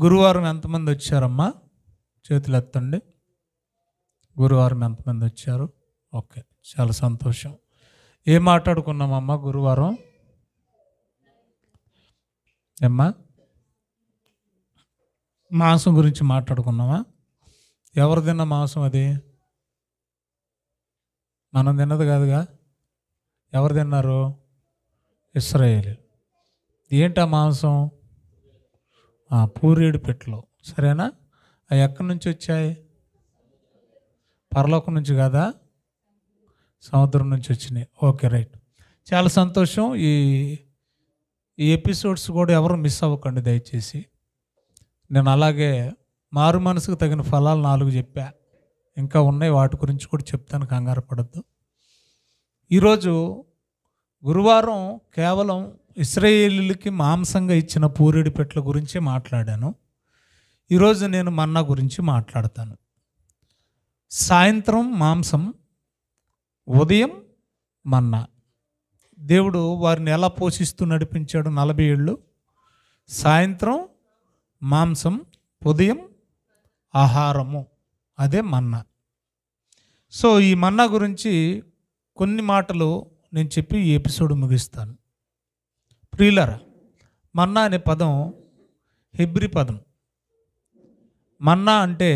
గురువారం ఎంతమంది వచ్చారమ్మా? చేతులు ఎత్తండి. గురువారం ఎంతమంది వచ్చారు? ఓకే, చాలా సంతోషం. ఏం మాట్లాడుకున్నామమ్మా గురువారం? ఏమ్మా, మాంసం గురించి మాట్లాడుకున్నామా? ఎవరు తిన్న మాంసం అది? మనం తిన్నది కాదుగా. ఎవరు తిన్నారు? ఇశ్రాయేలు. ఏంటి ఆ మాంసం? పూరేడు పెట్టలు. సరేనా? అవి ఎక్కడి నుంచి వచ్చాయి? పరలోకం నుంచి కాదా, సముద్రం నుంచి వచ్చినాయి. Okay, right. చాలా సంతోషం. ఈ ఎపిసోడ్స్ కూడా ఎవరు మిస్ అవ్వకండి దయచేసి. నేను అలాగే మారు మనసుకు తగిన ఫలాలు 4 చెప్పా, ఇంకా ఉన్నాయి, వాటి గురించి కూడా చెప్తాను, కంగారు పడద్దు. ఈరోజు గురువారం కేవలం ఇశ్రాయేలీయులకి మాంసంగా ఇచ్చిన పూరేడు పెట్టల గురించే మాట్లాడాను. ఈరోజు నేను మన్నా గురించి మాట్లాడతాను. సాయంత్రం మాంసం, ఉదయం మన్నా. దేవుడు వారిని ఎలా పోషిస్తూ నడిపించాడు 40 ఏళ్ళు? సాయంత్రం మాంసం, ఉదయం ఆహారము, అదే మన్నా. సో ఈ మన్నా గురించి కొన్ని మాటలు నేను చెప్పి ఈ ఎపిసోడ్ ముగిస్తాను. ప్రియులారా, మన్నా అనే పదం హెబ్రీ పదం. మన్నా అంటే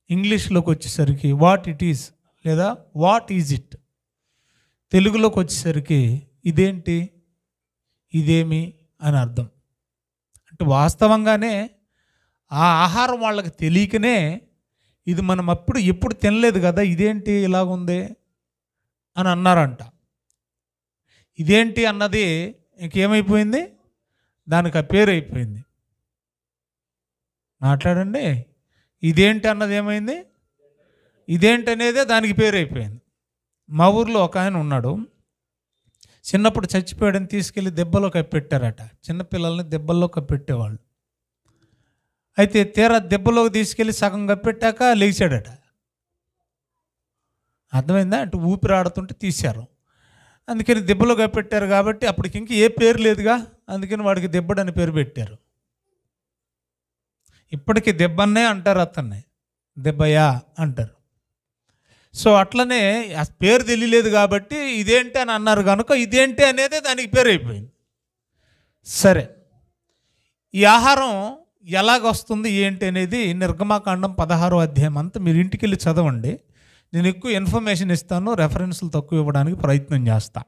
ఇంగ్లీష్లోకి వచ్చేసరికి వాట్ ఇట్ ఈజ్ లేదా వాట్ ఈజ్ ఇట్. తెలుగులోకి వచ్చేసరికి ఇదేంటి, ఇదేమి అని అర్థం. అంటే వాస్తవంగానే ఆ ఆహారం వాళ్ళకి తెలియకనే ఇది మనం ఎప్పుడు తినలేదు కదా, ఇదేంటి ఇలాగుంది అని అన్నారంట. ఇదేంటి అన్నది ఇంకేమైపోయింది, దానికి ఆ పేరు అయిపోయింది. మాట్లాడండి. ఇదేంటి అన్నది ఏమైంది, ఇదేంటి అనేదే దానికి పేరు అయిపోయింది. మా ఊర్లో ఒక ఆయన ఉన్నాడు, చిన్నప్పుడు చచ్చిపోయాడని తీసుకెళ్ళి దెబ్బలో కప్పెట్టారట. చిన్నపిల్లల్ని దెబ్బల్లో కప్పెట్టేవాళ్ళు. అయితే తీరా దెబ్బలోకి తీసుకెళ్ళి సగం కప్పెట్టాక లేచాడట. అర్థమైందా? అంటే ఊపిరి ఆడుతుంటే తీశారు. అందుకని దెబ్బలో కప్పెట్టారు కాబట్టి అప్పటికి ఇంక ఏ పేరు లేదుగా, అందుకని వాడికి దెబ్బడని పేరు పెట్టారు. ఇప్పటికీ దెబ్బన్నే అంటారు, అతన్ని దెబ్బయా అంటారు. సో అట్లనే ఆ పేరు తెలియలేదు కాబట్టి ఇదేంటి అని అన్నారు కనుక ఇదేంటి అనేది దానికి పేరు అయిపోయింది. సరే, ఈ ఆహారం ఎలాగొస్తుంది ఏంటి అనేది నిర్గమాకాండం 16వ అధ్యాయం అంతా మీరు ఇంటికి వెళ్ళి చదవండి. నేను ఎక్కువ ఇన్ఫర్మేషన్ ఇస్తాను, రెఫరెన్స్లు తక్కువ ఇవ్వడానికి ప్రయత్నం చేస్తా.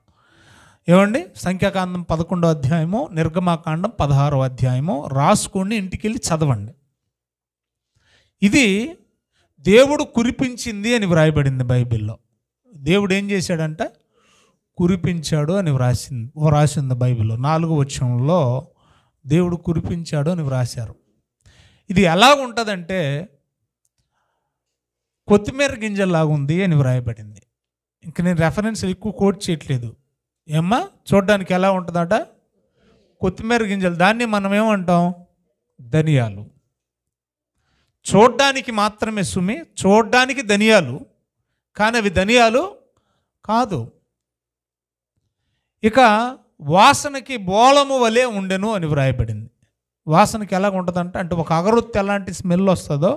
ఏమండి, సంఖ్యాకాండం 11వ అధ్యాయము, నిర్గమాకాండం 16వ అధ్యాయము రాసుకోండి, ఇంటికి వెళ్ళి చదవండి. ఇది దేవుడు కురిపించింది అని వ్రాయబడింది బైబిల్లో. దేవుడు ఏం చేశాడంట? కురిపించాడు అని వ్రాసింది బైబిల్లో. 4వ వచనంలో దేవుడు కురిపించాడు అని వ్రాశారు. ఇది ఎలా ఉంటుందంటే కొత్తిమీర గింజల్లాగుంది అని వ్రాయబడింది. ఇంక నేను రెఫరెన్స్ ఎక్కువ కోట్ చేయట్లేదు. ఏమ్మా, చూడడానికి ఎలా ఉంటుందట? కొత్తిమీర గింజలు. దాన్ని మనం ఏమంటాం? ధనియాలు. చూడ్డానికి మాత్రమే సుమి, చూడ్డానికి ధనియాలు, కానీ అవి ధనియాలు కాదు. ఇక వాసనకి బోళము వలె ఉండెను అని వ్రాయబడింది. వాసనకి ఎలాగ ఉంటుందంటే, అంటే ఒక అగరొత్తి ఎలాంటి స్మెల్ వస్తుందో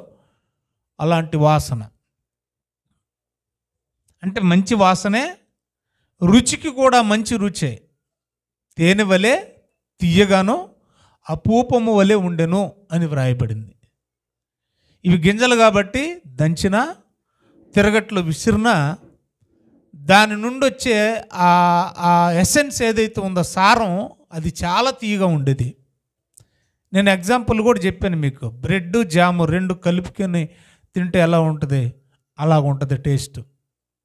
అలాంటి వాసన. అంటే మంచి వాసనే, రుచికి కూడా మంచి రుచే. తేనె వలె తీయగాను అపూపము వలె ఉండెను అని వ్రాయబడింది. ఇవి గింజలు కాబట్టి దంచిన, తిరగట్లు విసిరిన దాని నుండి వచ్చే ఆ ఎసెన్స్ ఏదైతే ఉందో, సారం, అది చాలా తీయగా ఉండేది. నేను ఎగ్జాంపుల్ కూడా చెప్పాను మీకు. బ్రెడ్ జాము 2 కలుపుకొని తింటే ఎలా ఉంటుంది, అలాగ ఉంటుంది టేస్ట్.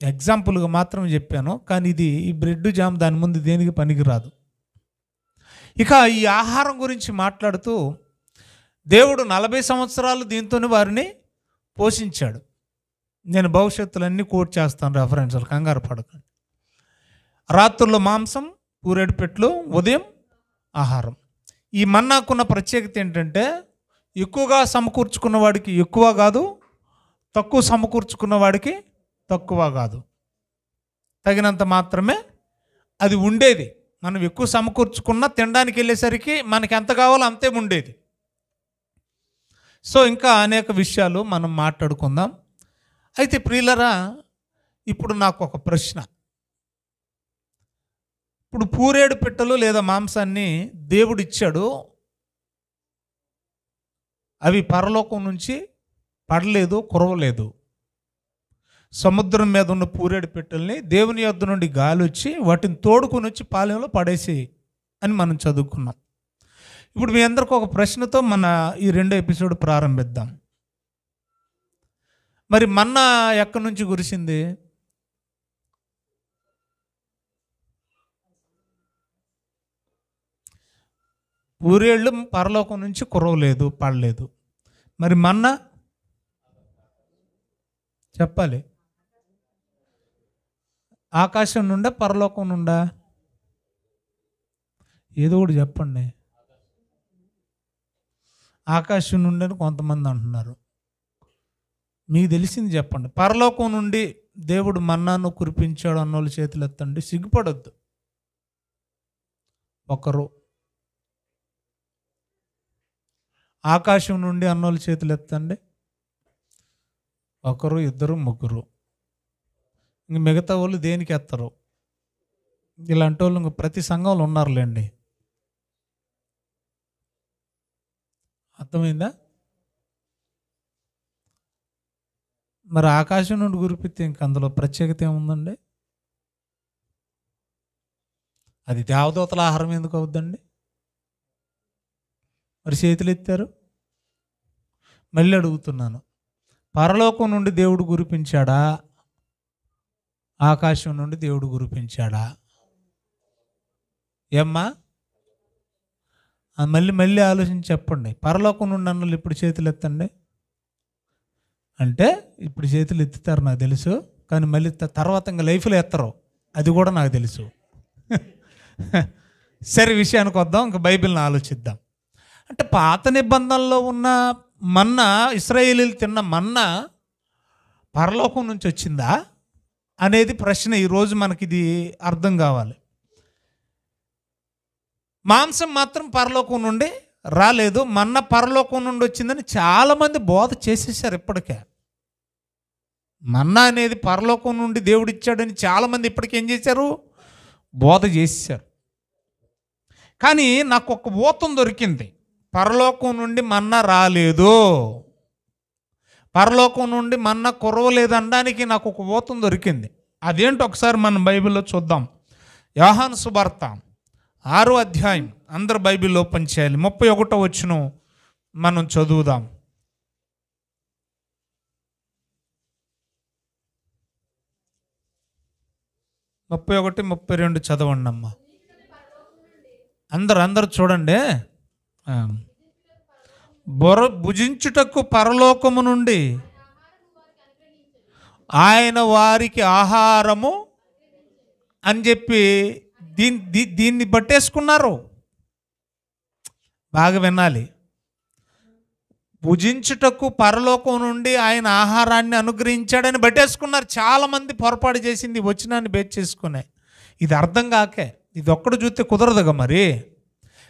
ఎగ్జాంపుల్గా మాత్రం చెప్పాను, కానీ ఈ బ్రెడ్ జామ్ దాని ముందు దేనికి పనికిరాదు. ఇక ఈ ఆహారం గురించి మాట్లాడుతూ దేవుడు 40 సంవత్సరాలు దీంతోనే వారిని పోషించాడు. నేను భవిష్యత్తులన్నీ కోట్ చేస్తాను, రెఫరెన్స్లు, కంగారు పడకండి. రాత్రుల్లో మాంసం, పూరేడు పెట్లు, ఉదయం ఆహారం. ఈ మన్నాకున్న ప్రత్యేకత ఏంటంటే, ఎక్కువగా సమకూర్చుకున్న వాడికి ఎక్కువ కాదు, తక్కువ సమకూర్చుకున్న వాడికి తక్కువ కాదు, తగినంత మాత్రమే అది ఉండేది. మనం ఎక్కువ సమకూర్చుకున్న తినడానికి వెళ్ళేసరికి మనకి ఎంత కావాలో అంతే ఉండేది. సో ఇంకా అనేక విషయాలు మనం మాట్లాడుకుందాం. అయితే ప్రియులరా, ఇప్పుడు నాకు ఒక ప్రశ్న. ఇప్పుడు పూరేడు పిట్టలు లేదా మాంసాన్ని దేవుడు ఇచ్చాడు, అవి పరలోకం నుంచి పడలేదు, కురవలేదు. సముద్రం మీద ఉన్న పూరేడు పిట్టల్ని దేవుని యొద్ద నుండి గాలి వచ్చి వాటిని తోడుకొని వచ్చి పాలెంలో పడేసి అని మనం చదువుకున్నాం. ఇప్పుడు మీ అందరికీ ఒక ప్రశ్నతో మన ఈ 2వ ఎపిసోడ్ ప్రారంభిద్దాం. మరి మన్నా ఎక్కడి నుంచి కురిసింది? పూరేళ్ళు పరలోకం నుంచి కురవలేదు, పడలేదు. మరి మన్నా చెప్పాలి, ఆకాశం నుండా పరలోకం నుండా? ఏదో ఒకటి చెప్పండి. ఆకాశం నుండి అని కొంతమంది అంటున్నారు. మీకు తెలిసింది చెప్పండి. పరలోకం నుండి దేవుడు మన్నాను కురిపించాడు అన్నోళ్ళ చేతులు ఎత్తండి. సిగ్గుపడొద్దు. ఒకరు. ఆకాశం నుండి అన్నోళ్ళ చేతులు ఎత్తండి. ఒకరు, ఇద్దరు, ముగ్గురు. ఇంక మిగతా వాళ్ళు దేనికి ఎత్తరు? ఇలాంటి వాళ్ళు ఇంక ప్రతి సంఘంలో ఉన్నారులేండి. అర్థమైందా? మరి ఆకాశం నుండి కురిపితే ఇంక అందులో ప్రత్యేకత ఏముందండి? అది దేవదూతల ఆహారం ఎందుకు అవుద్దండి? మరి చేతులు ఎత్తారు. మళ్ళీ అడుగుతున్నాను, పరలోకం నుండి దేవుడు కురిపించాడా, ఆకాశం నుండి దేవుడు కురిపించాడా? ఏమ్మా, మళ్ళీ ఆలోచించి చెప్పండి. పరలోకం నుండి అన్నలు ఇప్పుడు చేతులు ఎత్తండి అంటే ఇప్పుడు చేతులు ఎత్తుతారు నాకు తెలుసు, కానీ మళ్ళీ తర్వాత ఇంకా లైఫ్లో ఎత్తరు, అది కూడా నాకు తెలుసు. సరే, విషయానికి వద్దాం. ఇంకా బైబిల్ని ఆలోచిద్దాం. అంటే పాత నిబంధనలో ఉన్న మన్నా, ఇశ్రాయేలీలు తిన్న మన్నా పరలోకం నుంచి వచ్చిందా అనేది ప్రశ్న. ఈరోజు మనకి ఇది అర్థం కావాలి. మాంసం మాత్రం పరలోకం నుండి రాలేదు, మన్నా పరలోకం నుండి వచ్చిందని చాలామంది బోధ చేసేసారు. ఇప్పటికే మన్నా అనేది పరలోకం నుండి దేవుడు ఇచ్చాడని చాలామంది ఇప్పటికే ఏం చేశారు? బోధ చేసేసారు. కానీ నాకు ఒక ఊతం దొరికింది. పరలోకం నుండి మన్నా రాలేదు, పరలోకం నుండి మన్నా కురవలేదు అనడానికి నాకు ఒక ఊతం దొరికింది. అదేంటో ఒకసారి మనం బైబిల్లో చూద్దాం. యోహాను సువార్త 6వ అధ్యాయం. అందరు బైబిల్ ఓపెన్ చేయాలి. 31వ వచనం మనం చదువుదాం. 31, 32 చదవండి అమ్మా. అందరు చూడండి. భుజించుటకు పరలోకము నుండి ఆయన వారికి ఆహారము అని చెప్పి దీన్ని పట్టేసుకున్నారు. బాగా వినాలి. భుజించుటకు పరలోకం నుండి ఆయన ఆహారాన్ని అనుగ్రహించాడని పట్టేసుకున్నారు. చాలామంది పొరపాటు చేసింది వచనాన్ని బేస్ చేసుకునే. ఇది అర్థం కాకే, ఇది ఒక్కడు చూస్తే కుదరదుగా మరి.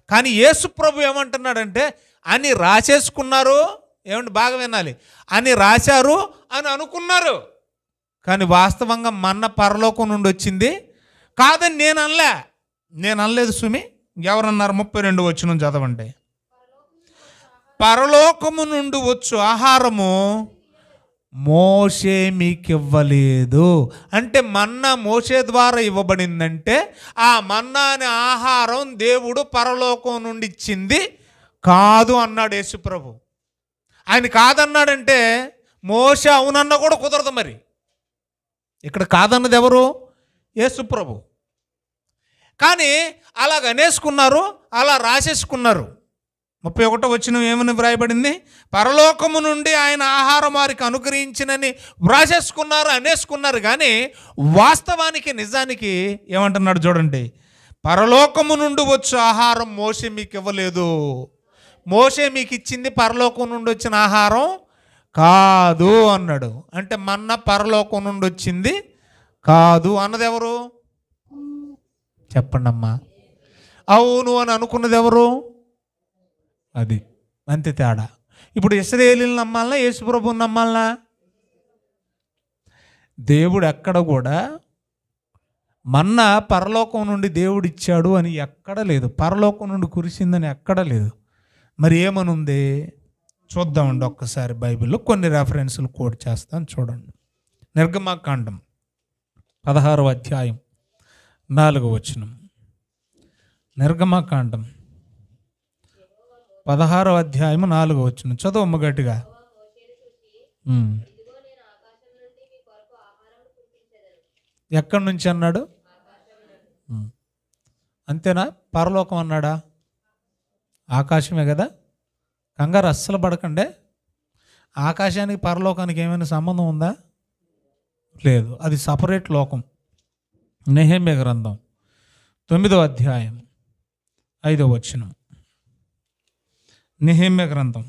కానీ యేసు ప్రభు ఏమంటున్నాడంటే, అని రాసేసుకున్నారు. ఏమంటే బాగా వినాలి, అని రాశారు అని అనుకున్నారు, కానీ వాస్తవంగా మన్నా పరలోకం నుండి వచ్చింది కాదని నేను అనలేదు సుమి. ఎవరన్నారు? 32 వచనం చదవండి. పరలోకము నుండి వచ్చు ఆహారము మోషే మీకు ఇవ్వలేదు. అంటే మన్నా మోషే ద్వారా ఇవ్వబడిందంటే ఆ మన్నా అనే ఆహారం దేవుడు పరలోకం నుండి ఇచ్చింది కాదు అన్నాడు యేసు ప్రభు. ఆయన కాదన్నాడంటే మోషే అవునన్నా కూడా కుదరదు. మరి ఇక్కడ కాదన్నది ఎవరు? యేసు ప్రభు. కానీ అలాగ అనేసుకున్నారు, అలా రాసేసుకున్నారు. 31వ వచనం ఏమని వ్రాయబడింది? పరలోకము నుండి ఆయన ఆహారం వారికి అనుగ్రహించినని వ్రాసేసుకున్నారు, అనేసుకున్నారు. కానీ వాస్తవానికి నిజానికి ఏమంటున్నాడు చూడండి, పరలోకము నుండి వచ్చు ఆహారం మోషే మీకు ఇవ్వలేదు. మోషే మీకు ఇచ్చింది పరలోకం నుండి వచ్చిన ఆహారం కాదు అన్నాడు. అంటే మన్నా పరలోకం నుండి వచ్చింది కాదు అన్నది ఎవరు? చెప్పండి అమ్మా. అవును అని అనుకున్నది ఎవరు? అది అంతే తేడా. ఇప్పుడు ఇశ్రాయేలీయులను నమ్మాలనా, యేసు ప్రభువుని నమ్మాలనా? దేవుడు ఎక్కడ కూడా మన్నా పరలోకం నుండి దేవుడు ఇచ్చాడు అని ఎక్కడ లేదు, పరలోకం నుండి కురిసిందని ఎక్కడ లేదు. మరి ఏమనుంది చూద్దామండి ఒక్కసారి. బైబిల్లో కొన్ని రెఫరెన్సులు కోట్ చేస్తాను చూడండి. నిర్గమకాండం 16వ అధ్యాయం 4వ వచనం. నిర్గమకాండం 16వ అధ్యాయం 4వ వచనం చదువు గట్టిగా. ఎక్కడి నుంచి అన్నాడు? అంతేనా? పరలోకం అన్నాడా? ఆకాశమే కదా. కంగారు అస్సలు పడకండే. ఆకాశానికి పరలోకానికి ఏమైనా సంబంధం ఉందా? లేదు, అది సపరేట్ లోకం. నెహెమ్యా గ్రంథం 9వ అధ్యాయం 5వ వచనం. నెహెమ్యా గ్రంథం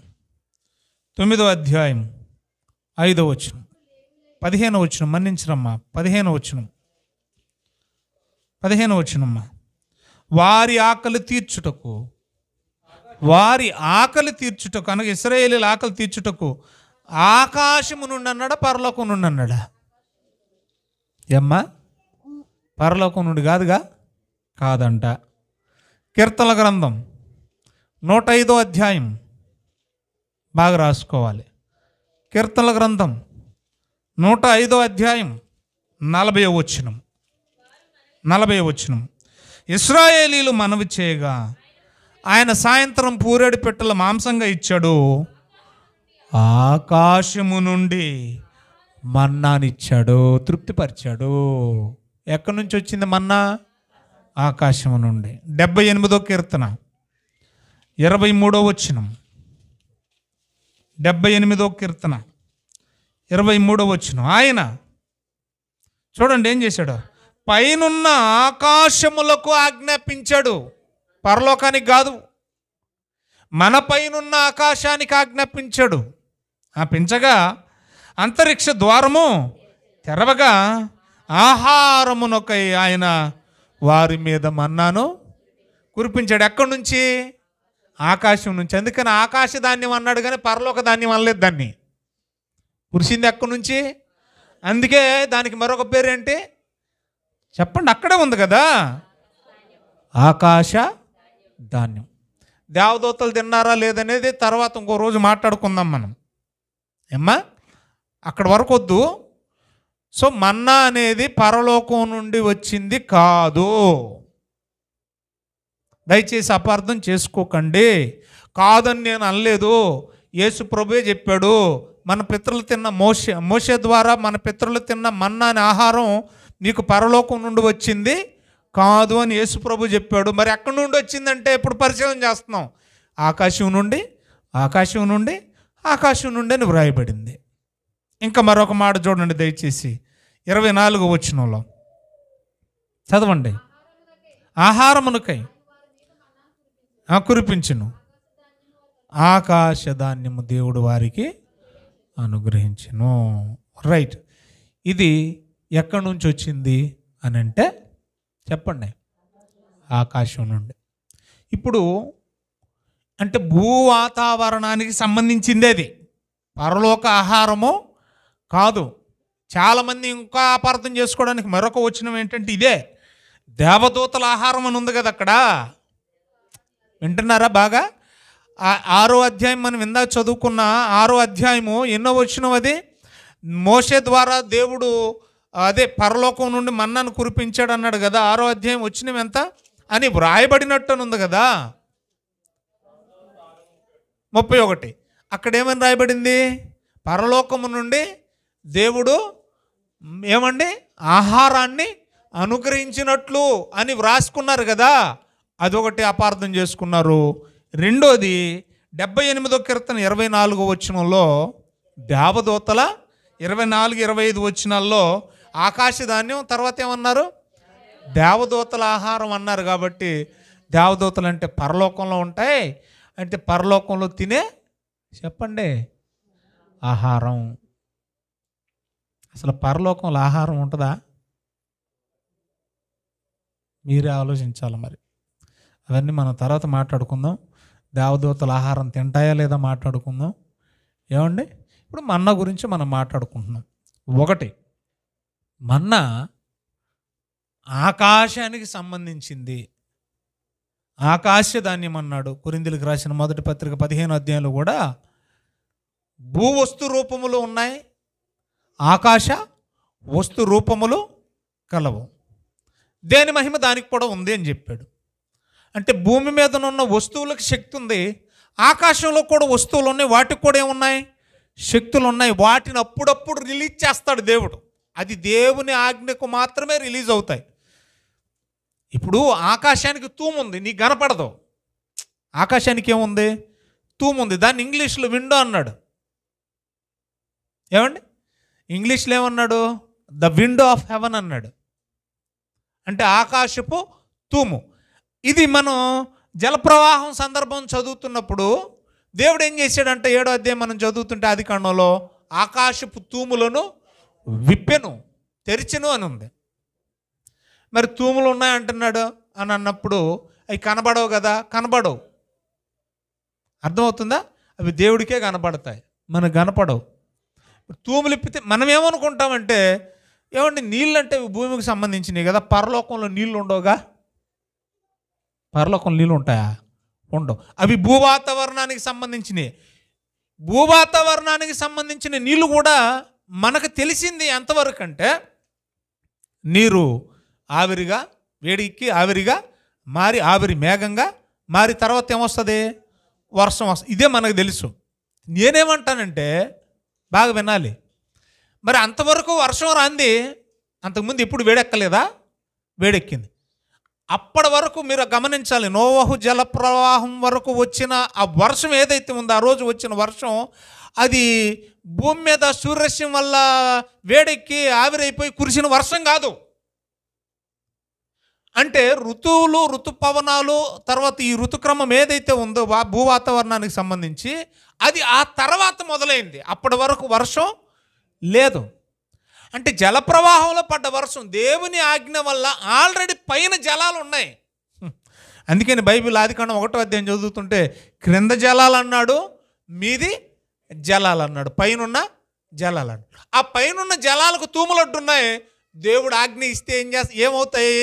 9వ అధ్యాయం 5వ వచనం, 15వ వచనం. మన్నించరమ్మా, 15వ వచనం. 15వ వచనమ్మా. వారి ఆకలి తీర్చుటకు అనగా ఇశ్రాయేలీయుల ఆకలి తీర్చుటకు ఆకాశము నుండి అన్నాడా, పరలోకం నుండి అన్నాడా? ఏమ్మా, పరలోకం నుండి కాదుగా? కాదంట. కీర్తనల గ్రంథం 105వ అధ్యాయం బాగా రాసుకోవాలి. కీర్తనల గ్రంథం 105వ అధ్యాయం 40వ వచనం. 40వ వచనం. ఇశ్రాయేలీయులు మనవి చేయగా ఆయన సాయంత్రం పూరేడు పెట్టెల మాంసంగా ఇచ్చాడు, ఆకాశము నుండి మన్నానిచ్చాడు, తృప్తిపరిచాడు. ఎక్కడి నుంచి వచ్చింది మన్నా? ఆకాశము నుండి. 78వ కీర్తన 23వ వచనం. 78వ కీర్తన 23వ వచనం. ఆయన చూడండి ఏం చేశాడు? పైనున్న ఆకాశములకు ఆజ్ఞాపించాడు, పరలోకానికి కాదు, మన పైనున్న ఆకాశానికి ఆజ్ఞాపించాడు. పెంచగా అంతరిక్ష ద్వారము తెరవగా ఆహారమునకై ఆయన వారి మీద మన్నాను కురిపించాడు. ఎక్కడి నుంచి? ఆకాశం నుంచి. అందుకని ఆకాశ ధాన్యం అన్నాడు కానీ పరలోక ధాన్యం అనలేదు. దాన్ని కురిసింది ఎక్కడి నుంచి? అందుకే దానికి మరొక పేరేంటి చెప్పండి? అక్కడే ఉంది కదా, ఆకాశ ధాన్యం. దేవదూతలు తిన్నారా లేదనేది తర్వాత ఇంకో రోజు మాట్లాడుకుందాం మనం. ఏమ్మా, అక్కడ వరకు వద్దు. సో మన్నా అనేది పరలోకం నుండి వచ్చింది కాదు, దయచేసి అపార్థం చేసుకోకండి. కాదని నేను అనలేదు, యేసు ప్రభువే చెప్పాడు. మన పితరులు తిన్న మోషే ద్వారా మన పితరులు తిన్న మన్నా అనే ఆహారం నీకు పరలోకం నుండి వచ్చింది కాదు అని యేసు ప్రభు చెప్పాడు. మరి ఎక్కడి నుండి వచ్చిందంటే ఇప్పుడు పరిశీలన చేస్తున్నాం. ఆకాశం నుండి అని వ్రాయబడింది. ఇంకా మరొక మాట చూడండి దయచేసి, 24వ వచనంలో చదవండి. ఆహారమునకై కురిపించును, ఆకాశ ధాన్యము దేవుడు వారికి అనుగ్రహించును. రైట్. ఇది ఎక్కడి నుంచి వచ్చింది అని అంటే చెప్పండి? ఆకాశం నుండి. ఇప్పుడు అంటే భూ వాతావరణానికి సంబంధించింది అది, పరలోక ఆహారము కాదు. చాలామంది ఇంకా అపార్థం చేసుకోవడానికి మరొక వచనం ఏంటంటే ఇదే, దేవదూతల ఆహారం అని ఉంది కదా అక్కడ. వింటున్నారా బాగా? 6వ అధ్యాయం మనం ఇందాక చదువుకున్న 6వ అధ్యాయము ఎన్నో వచనం అది? మోషే ద్వారా దేవుడు అదే పరలోకం నుండి మన్నాను కురిపించాడు అన్నాడు కదా. 6వ అధ్యాయం వచనం ఎంత అని వ్రాయబడినట్టు ఉంది కదా, 31. అక్కడ ఏమని రాయబడింది? పరలోకము నుండి దేవుడు ఏమండి ఆహారాన్ని అనుగ్రహించినట్లు అని వ్రాసుకున్నారు కదా. అదొకటి అపార్థం చేసుకున్నారు. రెండోది 78వ కీర్తన 24వ వచనంలో దేవదూతల 24, 25 వచనాల్లో ఆకాశ ధాన్యం, తర్వాత ఏమన్నారు? దేవదూతల ఆహారం అన్నారు. కాబట్టి దేవదూతలు అంటే పరలోకంలో ఉంటాయి, అంటే పరలోకంలో తినే చెప్పండి ఆహారం. అసలు పరలోకంలో ఆహారం ఉంటుందా? మీరే ఆలోచించాలి. మరి అవన్నీ మనం తర్వాత మాట్లాడుకుందాం. దేవదూతల ఆహారం తింటాయా లేదా మాట్లాడుకుందాం. ఏమండి? ఇప్పుడు మన్నా గురించి మనం మాట్లాడుకుంటున్నాం. ఒకటి, మన్నా ఆకాశానికి సంబంధించింది. ఆకాశ ధాన్యం అన్నాడు. కొరింథీయులకు రాసిన మొదటి పత్రిక 15వ అధ్యాయంలో కూడా భూవస్తు రూపములు ఉన్నాయి, ఆకాశ వస్తు రూపములు కలవు, దేని మహిమ దానికి కూడా ఉంది అని చెప్పాడు. అంటే భూమి మీద ఉన్న వస్తువులకు శక్తి ఉంది, ఆకాశంలో కూడా వస్తువులు ఉన్నాయి, వాటికి కూడా ఏమున్నాయి? శక్తులు ఉన్నాయి. వాటిని అప్పుడప్పుడు రిలీజ్ చేస్తాడు దేవుడు. అది దేవుని ఆజ్ఞకు మాత్రమే రిలీజ్ అవుతాయి. ఇప్పుడు ఆకాశానికి తూము ఉంది, నీకు కనపడదు. ఆకాశానికి ఏముంది? తూము ఉంది. దాన్ని ఇంగ్లీష్లో విండో అన్నాడు. ఏమండి? ఇంగ్లీష్లో ఏమన్నాడు? ద విండో ఆఫ్ హెవెన్ అన్నాడు. అంటే ఆకాశపు తూము. ఇది మనం జలప్రవాహం సందర్భం చదువుతున్నప్పుడు దేవుడు ఏం చేశాడంటే 7వ అధ్యాయం మనం చదువుతుంటే ఆదికాండంలో ఆకాశపు తూములను విప్పెను, తెరిచెను అని ఉంది. మరి తూములు ఉన్నాయంటున్నాడు అని అన్నప్పుడు అవి కనబడవు కదా? కనబడవు. అర్థమవుతుందా? అవి దేవుడికే కనబడతాయి, మనకు కనపడవు. తూములు ఇప్పితే మనం ఏమనుకుంటామంటే, ఏమండి నీళ్ళు అంటే భూమికి సంబంధించినవి కదా, పరలోకంలో నీళ్ళు ఉండవుగా? పరలోకంలో నీళ్ళు ఉంటాయా? ఉండవు. అవి భూవాతావరణానికి సంబంధించినవి. భూవాతావరణానికి సంబంధించిన నీళ్ళు కూడా మనకు తెలిసింది ఎంతవరకు అంటే, నీరు ఆవిరిగా, వేడికి ఆవిరిగా మారి ఆవిరి మేఘంగా మారి తర్వాత ఏమొస్తుంది? వర్షం వస్తుంది. ఇదే మనకు తెలుసు. నేనేమంటానంటే, బాగా వినాలి, మరి అంతవరకు వర్షం రాంది అంతకుముందు ఇప్పుడు వేడెక్కలేదా? వేడెక్కింది. అప్పటి వరకు మీరు గమనించాలి, నోవహు జలప్రవాహం వరకు వచ్చిన ఆ వర్షం ఏదైతే ఉందో, ఆ రోజు వచ్చిన వర్షం, అది భూమి మీద సూర్యరశ్మి వల్ల వేడెక్కి ఆవిరైపోయి కురిసిన వర్షం కాదు. అంటే ఋతువులు, ఋతుపవనాలు, తర్వాత ఈ ఋతుక్రమం ఏదైతే ఉందో భూవాతావరణానికి సంబంధించి, అది ఆ తర్వాత మొదలైంది. అప్పటి వరకు వర్షం లేదు. అంటే జలప్రవాహంలో పడ్డ వర్షం దేవుని ఆజ్ఞ వల్ల ఆల్రెడీ పైన జలాలు ఉన్నాయి. అందుకని బైబిల్ ఆదికాండం 1వ అధ్యాయం చదువుతుంటే క్రింద జలాలు అన్నాడు, మీది జలాలు అన్నాడు, పైనున్న జలాలు అన్నాడు. ఆ పైనున్న జలాలకు తూములడ్డున్నాయి. దేవుడు ఆజ్ఞ ఇస్తే ఏమవుతాయి?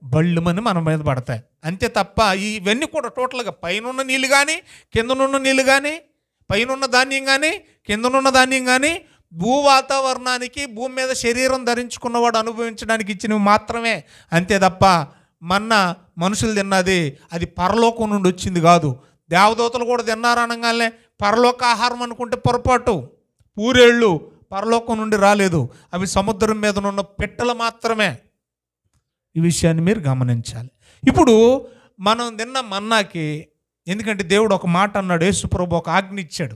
బళ్ళుమని మన మీద పడతాయి. అంతే తప్ప ఇవన్నీ కూడా టోటల్గా పైనున్న నీళ్ళు కానీ, కిందనున్న నీళ్ళు కానీ, పైనున్న ధాన్యం కానీ, కిందనున్న ధాన్యం కానీ భూ వాతావరణానికి, భూమి మీద శరీరం ధరించుకున్నవాడు అనుభవించడానికి ఇచ్చినవి మాత్రమే. అంతే తప్ప మన్నా మనుషులు తిన్నది అది పరలోకం నుండి వచ్చింది కాదు. దేవదూతలు కూడా తిన్నారనగానే పరలోక ఆహారం అనుకుంటే పొరపాటు. పూరేళ్ళు పరలోకం నుండి రాలేదు, అవి సముద్రం మీద ఉన్న పిట్టలు మాత్రమే. ఈ విషయాన్ని మీరు గమనించాలి. ఇప్పుడు మనం తిన్న మన్నాకి, ఎందుకంటే దేవుడు ఒక మాట అన్నాడు, యేసు ప్రభు ఒక ఆజ్ఞ ఇచ్చాడు,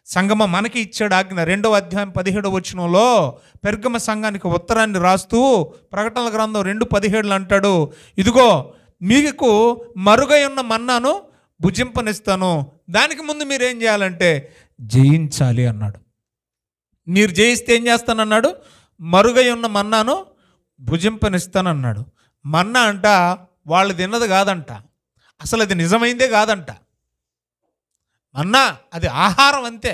సంగమ మనకి ఇచ్చాడు ఆజ్ఞ. 2వ అధ్యాయం 17వ వచనంలో పెర్గమ సంఘానికి ఉత్తరాన్ని రాస్తూ ప్రకటనల గ్రంథం 2:17 అంటాడు, ఇదిగో మీకు మరుగై ఉన్న మన్నాను భుజింపనిస్తాను, దానికి ముందు మీరు ఏం చేయాలంటే జయించాలి అన్నాడు. మీరు జయిస్తే ఏం చేస్తానన్నాడు? మరుగై ఉన్న మన్నాను భుజింపనిస్తానన్నాడు. మన్నా అంట వాళ్ళు తిన్నది కాదంట, అసలు అది నిజమైందే కాదంట. మన్నా అది ఆహారం అంతే.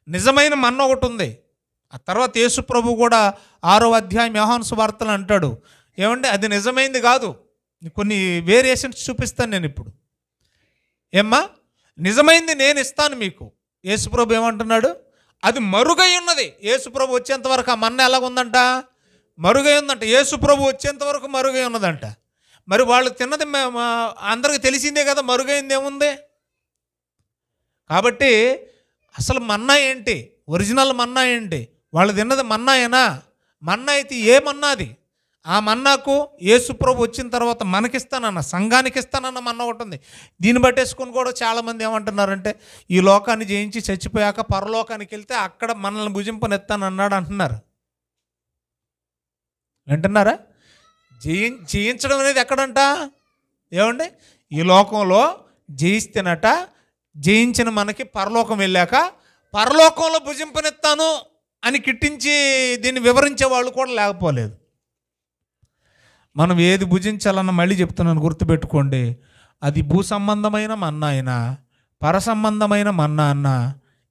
నిజమైన మన్నా ఒకటి ఉంది. ఆ తర్వాత యేసు ప్రభు కూడా 6వ అధ్యాయం యోహాను సువార్తలు అంటాడు, ఏమంటే అది నిజమైంది కాదు, కొన్ని వేరియేషన్స్ చూపిస్తాను నేను ఇప్పుడు. ఏమ్మా, నిజమైంది నేను ఇస్తాను మీకు. యేసు ప్రభు ఏమంటున్నాడు? అది మరుగై ఉన్నది. యేసు ప్రభు వచ్చేంత వరకు ఆ మన్నా ఎలాగుందంట? మరుగై ఉందంట. యేసు ప్రభు వచ్చేంత వరకు మరుగై ఉన్నదంట. మరి వాళ్ళు తిన్నది అందరికీ తెలిసిందే కదా, మరుగైంది ఏముంది? కాబట్టి అసలు మన్నా ఏంటి? ఒరిజినల్ మన్నా ఏంటి? వాళ్ళు తిన్నది మన్నాయేనా? మన్నా అయితే ఏ మన్నాది? ఆ మన్నాకు యేసు ప్రభు వచ్చిన తర్వాత మనకిస్తానన్న, సంఘానికి ఇస్తానన్న మన్నా ఒకటి ఉంది. దీన్ని బట్టేసుకుని కూడా చాలామంది ఏమంటున్నారంటే, ఈ లోకాన్ని జయించి చచ్చిపోయాక పరలోకానికి వెళ్తే అక్కడ మనల్ని భుజింపనెత్తానన్నాడు అంటున్నారు. వింటున్నారా? జయించడం అనేది ఎక్కడంట? ఏమండి, ఈ లోకంలో జయిస్తేనట, జయించిన మనకి పరలోకం వెళ్ళాక పరలోకంలో భుజింపనెత్తాను అని కిట్టించి దీన్ని వివరించే వాళ్ళు కూడా లేకపోలేదు. మనం ఏది భుజించాలన్న మళ్ళీ చెప్తున్నాను, గుర్తుపెట్టుకోండి. అది భూ సంబంధమైన మన్నా అయినా, పర సంబంధమైన మన్నా అన్నా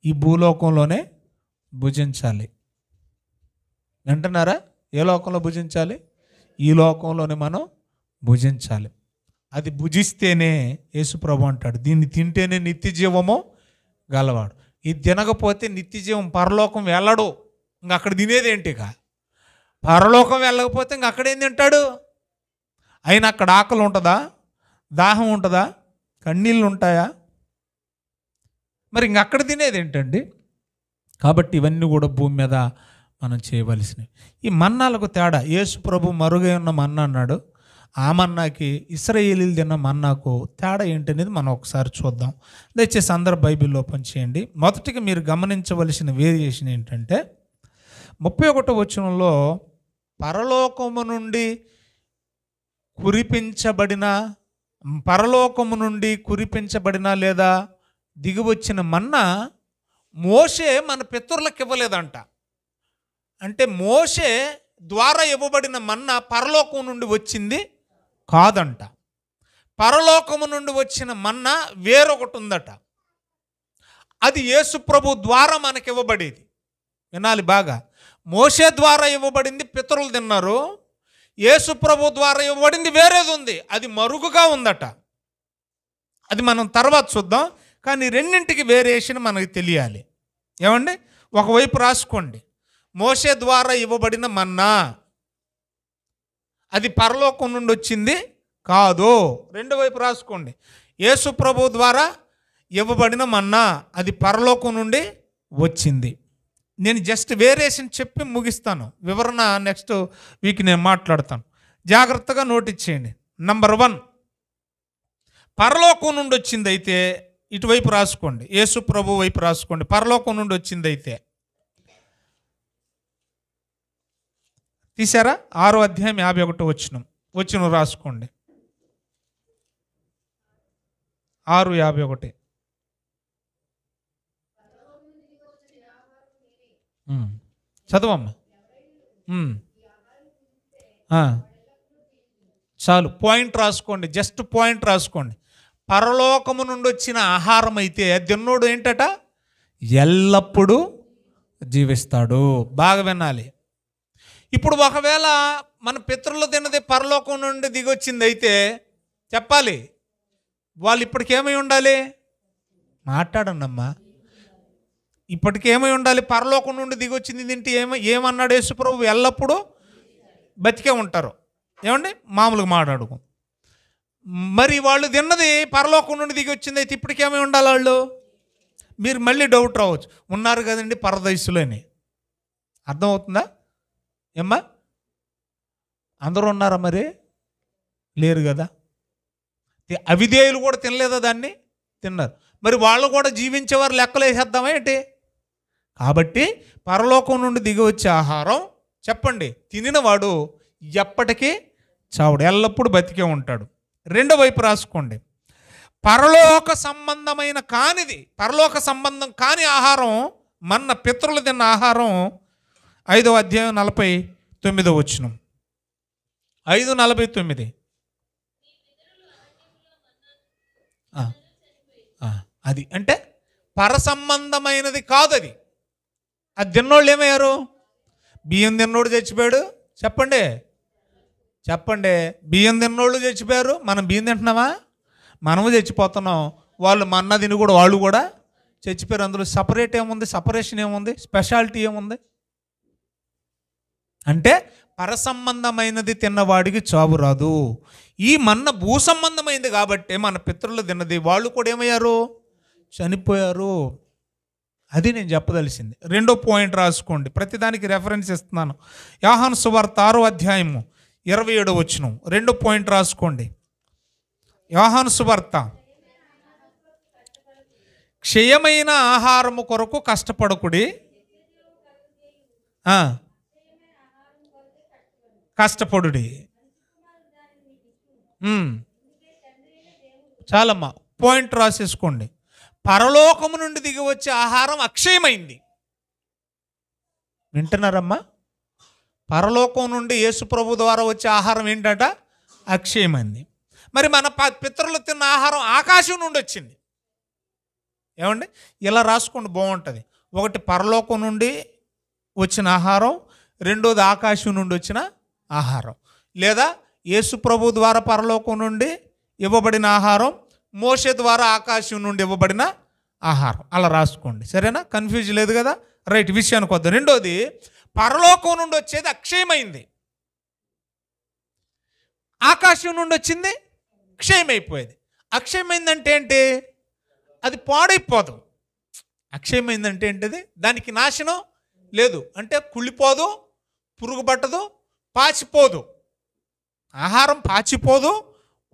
ఈ భూలోకంలోనే భుజించాలి. వింటున్నారా? ఏ లోకంలో భుజించాలి? ఈ లోకంలోనే మనం భుజించాలి. అది భుజిస్తేనే యేసుప్రభు అంటాడు, దీన్ని తింటేనే నిత్య జీవము గలవాడు. ఇది తినకపోతే నిత్య జీవం పరలోకం వెళ్ళడు. ఇంక అక్కడ తినేదేంటి? ఇక పరలోకం వెళ్ళకపోతే ఇంక అక్కడేం తింటాడు? అయినా అక్కడ ఆకలి ఉంటుందా? దాహం ఉంటుందా? కన్నీళ్ళు ఉంటాయా? మరి ఇంక అక్కడ తినేది ఏంటండి? కాబట్టి ఇవన్నీ కూడా భూమి మీద మనం చేయవలసినవి. ఈ మన్నాలకు తేడా, యేసు ప్రభు మరుగై ఉన్న మన్నా అన్నాడు, ఆ మన్నాకి ఇశ్రాయేలీలు తిన్న మన్నాకు తేడా ఏంటనేది మనం ఒకసారి చూద్దాం. దయచేసి అందరూ బైబిల్ ఓపెన్ చేయండి. మొదటిగా మీరు గమనించవలసిన వేరియేషన్ ఏంటంటే 31వ వచనంలో పరలోకము నుండి కురిపించబడిన లేదా దిగివచ్చిన మన్నా మోషే మన పితరులకు ఇవ్వలేదంట. అంటే మోషే ద్వారా ఇవ్వబడిన మన్నా పరలోకం నుండి వచ్చింది కాదంట. పరలోకము నుండి వచ్చిన మన్నా వేరొకటి ఉందట. అది యేసు ప్రభు ద్వారా మనకి ఇవ్వబడేది. వినాలి బాగా. మోషే ద్వారా ఇవ్వబడింది పితరులు తిన్నారు, యేసు ప్రభు ద్వారా ఇవ్వబడింది వేరేది ఉంది, అది మరుగుగా ఉందట. అది మనం తర్వాత చూద్దాం. కానీ రెండింటికి వేరియేషన్ మనకి తెలియాలి. ఏమండి? ఒకవైపు రాసుకోండి, మోషే ద్వారా ఇవ్వబడిన మన్నా అది పరలోకం నుండి వచ్చింది కాదు. రెండో వైపు రాసుకోండి, యేసు ప్రభు ద్వారా ఇవ్వబడిన మన్నా అది పరలోకం నుండి వచ్చింది. నేను జస్ట్ వేరియేషన్ చెప్పి ముగిస్తాను, వివరణ నెక్స్ట్ వీక్ నేను మాట్లాడతాను. జాగ్రత్తగా నోటీస్ చేయండి. నంబర్ 1, పరలోకం నుండి వచ్చిందైతే ఇటువైపు రాసుకోండి, యేసు ప్రభు వైపు రాసుకోండి. పరలోకం నుండి వచ్చిందైతే తీసారా? 6వ అధ్యాయం 51వ వచనం రాసుకోండి. 6:51. చదవమ్మా. చాలు, పాయింట్ రాసుకోండి, జస్ట్ పాయింట్ రాసుకోండి. పరలోకము నుండి వచ్చిన ఆహారం అయితే తిన్నోడు ఏంటట? ఎల్లప్పుడూ జీవిస్తాడు. బాగా వినాలి. ఇప్పుడు ఒకవేళ మన పితరులు తిన్నది పరలోకం నుండి దిగొచ్చింది అయితే చెప్పాలి, వాళ్ళు ఇప్పటికేమై ఉండాలి? మాట్లాడండి అమ్మా. ఇప్పటికేమై ఉండాలి? పరలోకం నుండి దిగొచ్చింది తింటే ఏమన్నాడు యేసు ప్రభు? ఎల్లప్పుడూ బతికే ఉంటారు. ఏమండి? మామూలుగా మాట్లాడుకో. మరి వాళ్ళు తిన్నది పరలోకం నుండి దిగి వచ్చింది అయితే ఇప్పటికేమై ఉండాలి వాళ్ళు? మీరు మళ్ళీ డౌట్ రావచ్చు, ఉన్నారు కదండి పరదైసులని. అర్థమవుతుందా ఏమ్మా? అందరూ ఉన్నారా? మరి లేరు కదా. అవిధేయులు కూడా తినలేదా దాన్ని? తిన్నారు. మరి వాళ్ళు కూడా జీవించేవారు లెక్కలు వేసేద్దామా ఏంటి? కాబట్టి పరలోకం నుండి దిగి వచ్చే ఆహారం చెప్పండి, తినినవాడు ఎప్పటికీ చావుడు, ఎల్లప్పుడూ బతికే ఉంటాడు. రెండో వైపు రాసుకోండి, పరలోక సంబంధం కాని ఆహారం, మన పితరులు తిన్న ఆహారం 5వ అధ్యాయం 49వ వచనం. 5:49. అది అంటే పరసంబంధమైనది కాదు. అది తిన్నోళ్ళు ఏమయ్యారు? బియ్యం తిన్నోడు చచ్చిపోయాడు. చెప్పండి. బియ్యం తిన్నోళ్ళు చచ్చిపోయారు. మనం బియ్యం తింటున్నామా? మనము చచ్చిపోతున్నాం. వాళ్ళు మన్నా తిని కూడా వాళ్ళు కూడా చచ్చిపోయారు. అందులో సపరేషన్ ఏముంది? స్పెషాలిటీ ఏముంది? అంటే పరసంబంధమైనది తిన్నవాడికి చావు రాదు. ఈ మన్న భూ సంబంధమైంది కాబట్టి మన పితరులు తిన్నది వాళ్ళు కూడా ఏమయ్యారు? చనిపోయారు. అది నేను చెప్పదలిసింది. రెండో పాయింట్ రాసుకోండి, ప్రతిదానికి రెఫరెన్స్ ఇస్తున్నాను. యోహాను సువార్త 6వ అధ్యాయము 27వ వచనం. రెండో పాయింట్ రాసుకోండి. యోహాను సువార్త, క్షయమైన ఆహారము కొరకు కష్టపడకుడి, కష్టపడుడి. చాలమ్మా, పాయింట్ రాసేసుకోండి. పరలోకము నుండి దిగి వచ్చే ఆహారం అక్షయమైంది. వింటున్నారమ్మా? పరలోకం నుండి యేసు ప్రభు ద్వారా వచ్చే ఆహారం ఏంటంట? అక్షయమైంది. మరి మన పితరులు తిన్న ఆహారం ఆకాశం నుండి వచ్చింది. ఏమండి? ఇలా రాసుకోండి, బాగుంటుంది. ఒకటి పరలోకం నుండి వచ్చిన ఆహారం, రెండోది ఆకాశం నుండి వచ్చిన ఆహారం. లేదా యేసు ప్రభు ద్వారా పరలోకం నుండి ఇవ్వబడిన ఆహారం, మోషే ద్వారా ఆకాశం నుండి ఇవ్వబడిన ఆహారం. అలా రాసుకోండి, సరేనా? కన్ఫ్యూజ్ లేదు కదా? రైట్, విషయానికి వద్దాం. రెండోది, పరలోకం నుండి వచ్చేది అక్షయమైంది, ఆకాశం నుండి వచ్చింది క్షయమైపోయేది. అక్షయమైందంటే ఏంటి? అది పాడైపోదు. అక్షయమైందంటే ఏంటిది? దానికి నాశనం లేదు, అంటే కుళ్ళిపోదు, పురుగు పట్టదు, పాచిపోదు. ఆహారం పాచిపోదు,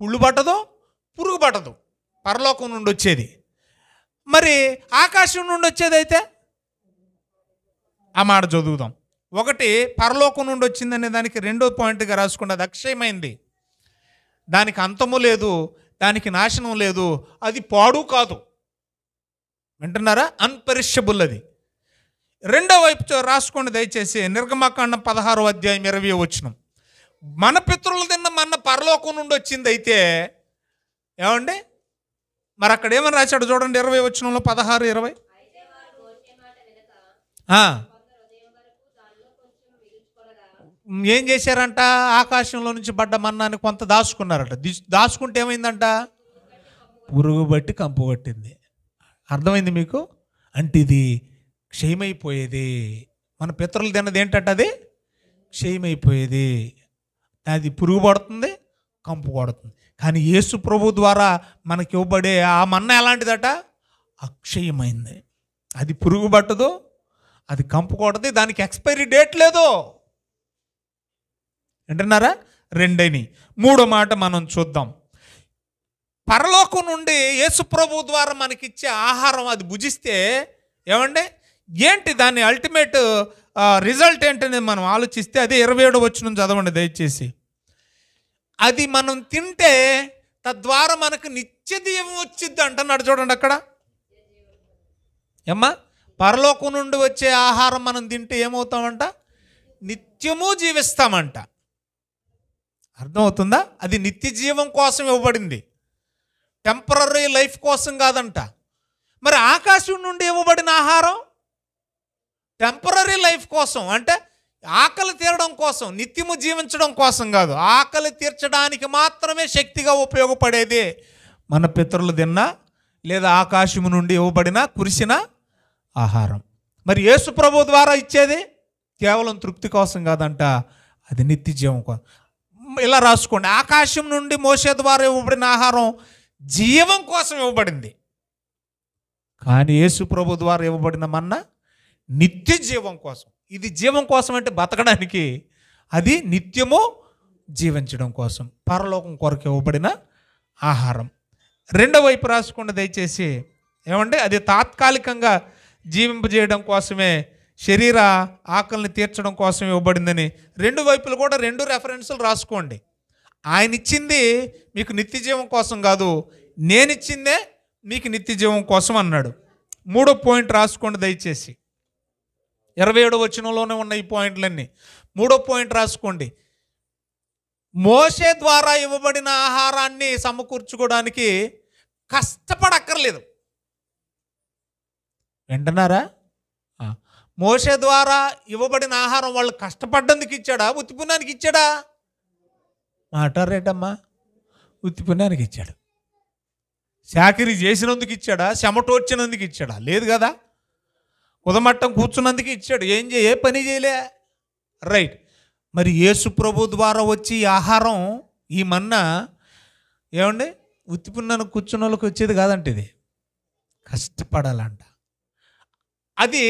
కుళ్ళు పట్టదు, పురుగు పట్టదు, పరలోకం నుండి వచ్చేది. మరి ఆకాశం నుండి వచ్చేది అయితే ఆ మాట చదువుదాం. ఒకటి పరలోకం నుండి వచ్చిందనే దానికి రెండో పాయింట్గా రాసుకుంటే అది అక్షయమైంది, దానికి అంతము లేదు, దానికి నాశనం లేదు, అది పాడు కాదు. వింటున్నారా? అన్పెరిషబుల్ అది. రెండో వైపు రాసుకోండి దయచేసి. నిర్గమకాండం 16వ అధ్యాయం 20వ వచనం. మన పితరులు తిన్న మన్న పరలోకం నుండి వచ్చింది అయితే ఏమండి? మరి అక్కడ ఏమని రాశాడు చూడండి, 20వ వచనంలో 16, 20. ఏం చేశారంట? ఆకాశంలో నుంచి పడ్డ మన్నాన్ని కొంత దాచుకున్నారట. దాచుకుంటే ఏమైందంట? పురుగు బట్టి కంపు పట్టింది. అర్థమైంది మీకు? అంటే ఇది క్షయమైపోయేది. మన పితరులు తిన్నది ఏంటంటే అది క్షయమైపోయేది, అది పురుగు పడుతుంది, కంపు పడుతుంది. కానీ యేసు ప్రభు ద్వారా మనకి ఇవ్వబడే ఆ మన్నా ఎలాంటిదట? అక్షయమైంది. అది పురుగు పట్టదు, అది కంపు కొడదు, దానికి ఎక్స్పైరీ డేట్ లేదు. వింటున్నారా? రెండని. మూడో మాట మనం చూద్దాం. పరలోకం నుండి యేసు ప్రభు ద్వారా మనకిచ్చే ఆహారం అది భుజిస్తే ఏమండి ఏంటి దాని అల్టిమేట్ రిజల్ట్ ఏంటనేది మనం ఆలోచిస్తే అదే 27వ వచనం చదవండి దయచేసి. అది మనం తింటే తద్వారా మనకు నిత్య జీవం వచ్చింది అంటున్నాడు చూడండి అక్కడ. ఏమ్మా, పరలోకం నుండి వచ్చే ఆహారం మనం తింటే ఏమవుతామంట? నిత్యము జీవిస్తామంట. అర్థమవుతుందా? అది నిత్య జీవం కోసం ఇవ్వబడింది, టెంపరరీ లైఫ్ కోసం కాదంట. మరి ఆకాశం నుండి ఇవ్వబడిన ఆహారం టెంపరరీ లైఫ్ కోసం, అంటే ఆకలి తీరడం కోసం, నిత్యము జీవించడం కోసం కాదు. ఆకలి తీర్చడానికి మాత్రమే శక్తిగా ఉపయోగపడేది మన పితరులు తిన్న లేదా ఆకాశము నుండి ఇవ్వబడిన కురిసిన ఆహారం. మరి యేసు ప్రభు ద్వారా ఇచ్చేది కేవలం తృప్తి కోసం కాదంట, అది నిత్య జీవం కోసం. ఇలా రాసుకోండి, ఆకాశం నుండి మోషే ద్వారా ఇవ్వబడిన ఆహారం జీవం కోసం ఇవ్వబడింది, కానీ యేసు ప్రభు ద్వారా ఇవ్వబడిన మన్నా నిత్య జీవం కోసం. ఇది జీవం కోసం అంటే బతకడానికి, అది నిత్యము జీవించడం కోసం, పరలోకం కొరకు ఇవ్వబడిన ఆహారం. రెండో వైపు రాసుకోండి దయచేసి. ఏమంటే అది తాత్కాలికంగా జీవింపజేయడం కోసమే, శరీర ఆకలిని తీర్చడం కోసం ఇవ్వబడిందని రెండు వైపులు కూడా రెండు రెఫరెన్సులు రాసుకోండి. ఆయన ఇచ్చింది మీకు నిత్య జీవం కోసం కాదు, నేనిచ్చిందే మీకు నిత్య జీవం కోసం అన్నాడు. మూడో పాయింట్ రాసుకోండి దయచేసి. 27వ వచనంలోనే ఉన్న ఈ పాయింట్లన్నీ. మూడో పాయింట్ రాసుకోండి. మోషే ద్వారా ఇవ్వబడిన ఆహారాన్ని సమకూర్చుకోవడానికి కష్టపడక్కర్లేదు. వింటున్నారా? మోషే ద్వారా ఇవ్వబడిన ఆహారం వాళ్ళు కష్టపడ్డందుకు ఇచ్చాడా, ఉత్తిపుణ్యానికి ఇచ్చాడా? మాట్లాడరేటమ్మా, ఉత్తిపుణ్యానికి ఇచ్చాడు. చాకిరీ చేసినందుకు ఇచ్చాడా, చెమటోర్చినందుకు ఇచ్చాడా? లేదు కదా. కుదమట్టం కూర్చున్నందుకు ఇచ్చాడు. ఏ పని చేయలే. రైట్. మరి యేసు ప్రభు ద్వారా వచ్చి ఆహారం, ఈ మన్నా ఏమండి ఉత్తిపుణ్యానికి కూర్చున్న వాళ్ళకి వచ్చేది కాదంట, ఇది కష్టపడాలంట. అది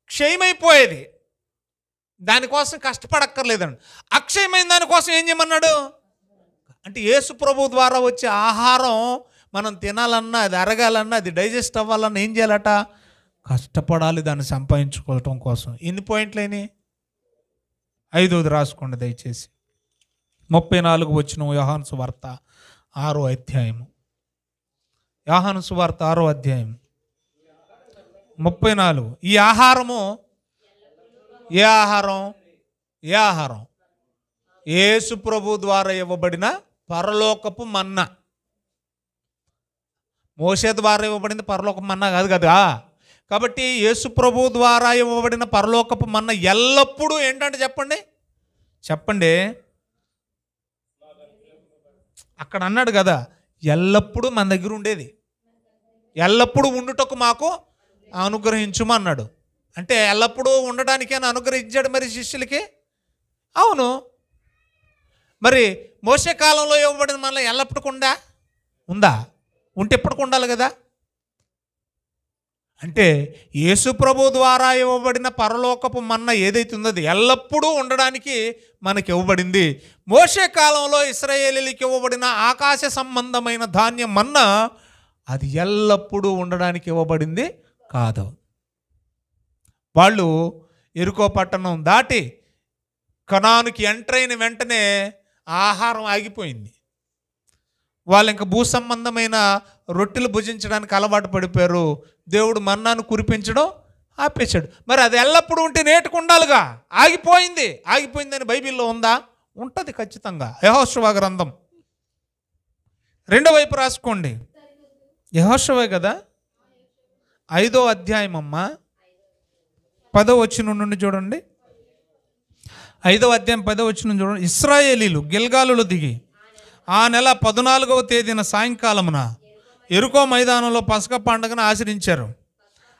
క్షయమైపోయేది, దానికోసం కష్టపడక్కర్లేదండి. అక్షయమైన దానికోసం ఏం చేయమన్నాడు అంటే, యేసు ప్రభు ద్వారా వచ్చే ఆహారం మనం తినాలన్నా, అది అరగాలన్నా, అది డైజెస్ట్ అవ్వాలన్నా ఏం చేయాలట? కష్టపడాలి దాన్ని సంపాదించుకోవటం కోసం. ఎన్ని పాయింట్లైనాయి? 5వది రాసుకోండి దయచేసి. 34 వచనం, యోహాను సువార్త 6వ అధ్యాయము. యోహాను సువార్త 6వ అధ్యాయం 34. ఈ ఆహారము ఏ ఆహారం? ఏ ఆహారం? యేసు ప్రభు ద్వారా ఇవ్వబడిన పరలోకపు మన్నా. మోషే ద్వారా ఇవ్వబడింది పరలోకపు మన్నా కాదు కదా. కాబట్టి యేసు ప్రభు ద్వారా ఇవ్వబడిన పరలోకపు మన్నా ఎల్లప్పుడూ ఏంటంటే చెప్పండి అక్కడ అన్నాడు కదా, ఎల్లప్పుడూ మన దగ్గర ఉండేది, ఎల్లప్పుడూ ఉండుటకు మాకు అనుగ్రహించుమన్నాడు. అంటే ఎల్లప్పుడూ ఉండడానికి అని అనుగ్రహించాడు మరి శిష్యులకి. అవును, మరి మోసే కాలంలో ఇవ్వబడిన మళ్ళీ ఎల్లప్పుడూ ఉందా? ఉంటే ఎప్పటికి ఉండాలి కదా. అంటే యేసు ప్రభు ద్వారా ఇవ్వబడిన పరలోకపు మన్నా ఏదైతే ఉందో అది ఎల్లప్పుడూ ఉండడానికి మనకి ఇవ్వబడింది. మోషే కాలంలో ఇశ్రాయేలీయులకు ఇవ్వబడిన ఆకాశ సంబంధమైన ధాన్యం మన్నా అది ఎల్లప్పుడూ ఉండడానికి ఇవ్వబడింది కాదు. వాళ్ళు యెరికో పట్టణం దాటి కనానుకి ఎంటర్ అయిన వెంటనే ఆహారం ఆగిపోయింది. వాళ్ళు ఇంకా భూ సంబంధమైన రొట్టెలు భుజించడానికి అలవాటు పడిపోయారు. దేవుడు మన్నాను కురిపించడం ఆపేశాడు. మరి అది ఎల్లప్పుడూ ఉంటే నేటికి ఉండాలిగా. ఆగిపోయిందని బైబిల్లో ఉందా? ఉంటుంది ఖచ్చితంగా. యెహోషువ గ్రంథం 2వ వైపు రాసుకోండి. యెహోషువే కదా, 5వ అధ్యాయం అమ్మ, 10వ వచనం నుండి చూడండి. 5వ అధ్యాయం 10వ వచనం చూడండి. ఇశ్రాయేలీలు గిల్గాలులో దిగి ఆ నెల 14వ తేదీన సాయంకాలమున యెరికో మైదానంలో పసక పండుగను ఆచరించారు.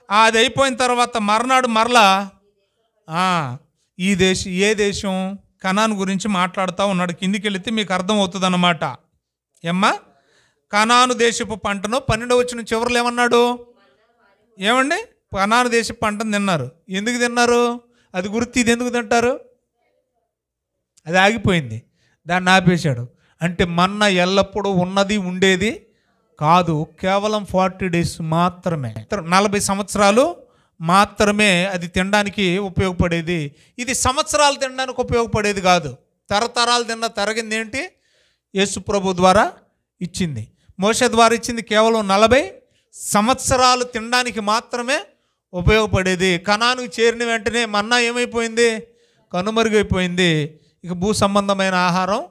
అది అయిపోయిన తర్వాత మర్నాడు మరలా ఏ దేశం కనాను గురించి మాట్లాడుతూ ఉన్నాడు. కిందికి వెళితే మీకు అర్థం అవుతుంది అన్నమాట. ఏమ్మా, కనాను దేశపు పంటను 12వ వచనం చివరిలో ఏమన్నాడు? ఏమండి, కనాను దేశపు పంటను తిన్నారు. ఎందుకు తిన్నారు? అది గుర్తు. ఇది ఎందుకు తింటారు? అది ఆగిపోయింది, దాన్ని ఆపేశాడు. అంటే మన్నా ఎల్లప్పుడూ ఉన్నది ఉండేది కాదు. కేవలం 40 days మాత్రమే, 40 సంవత్సరాలు మాత్రమే అది తినడానికి ఉపయోగపడేది. ఇది సంవత్సరాలు తినడానికి ఉపయోగపడేది కాదు. తరతరాలు తరగింది ఏంటి? యేసు ప్రభు ద్వారా ఇచ్చింది. మోషే ద్వారా ఇచ్చింది కేవలం 40 సంవత్సరాలు తినడానికి మాత్రమే ఉపయోగపడేది. కనానుకు చేరిన వెంటనే మన్నా ఏమైపోయింది? కనుమరుగైపోయింది. ఇక భూ సంబంధమైన ఆహారం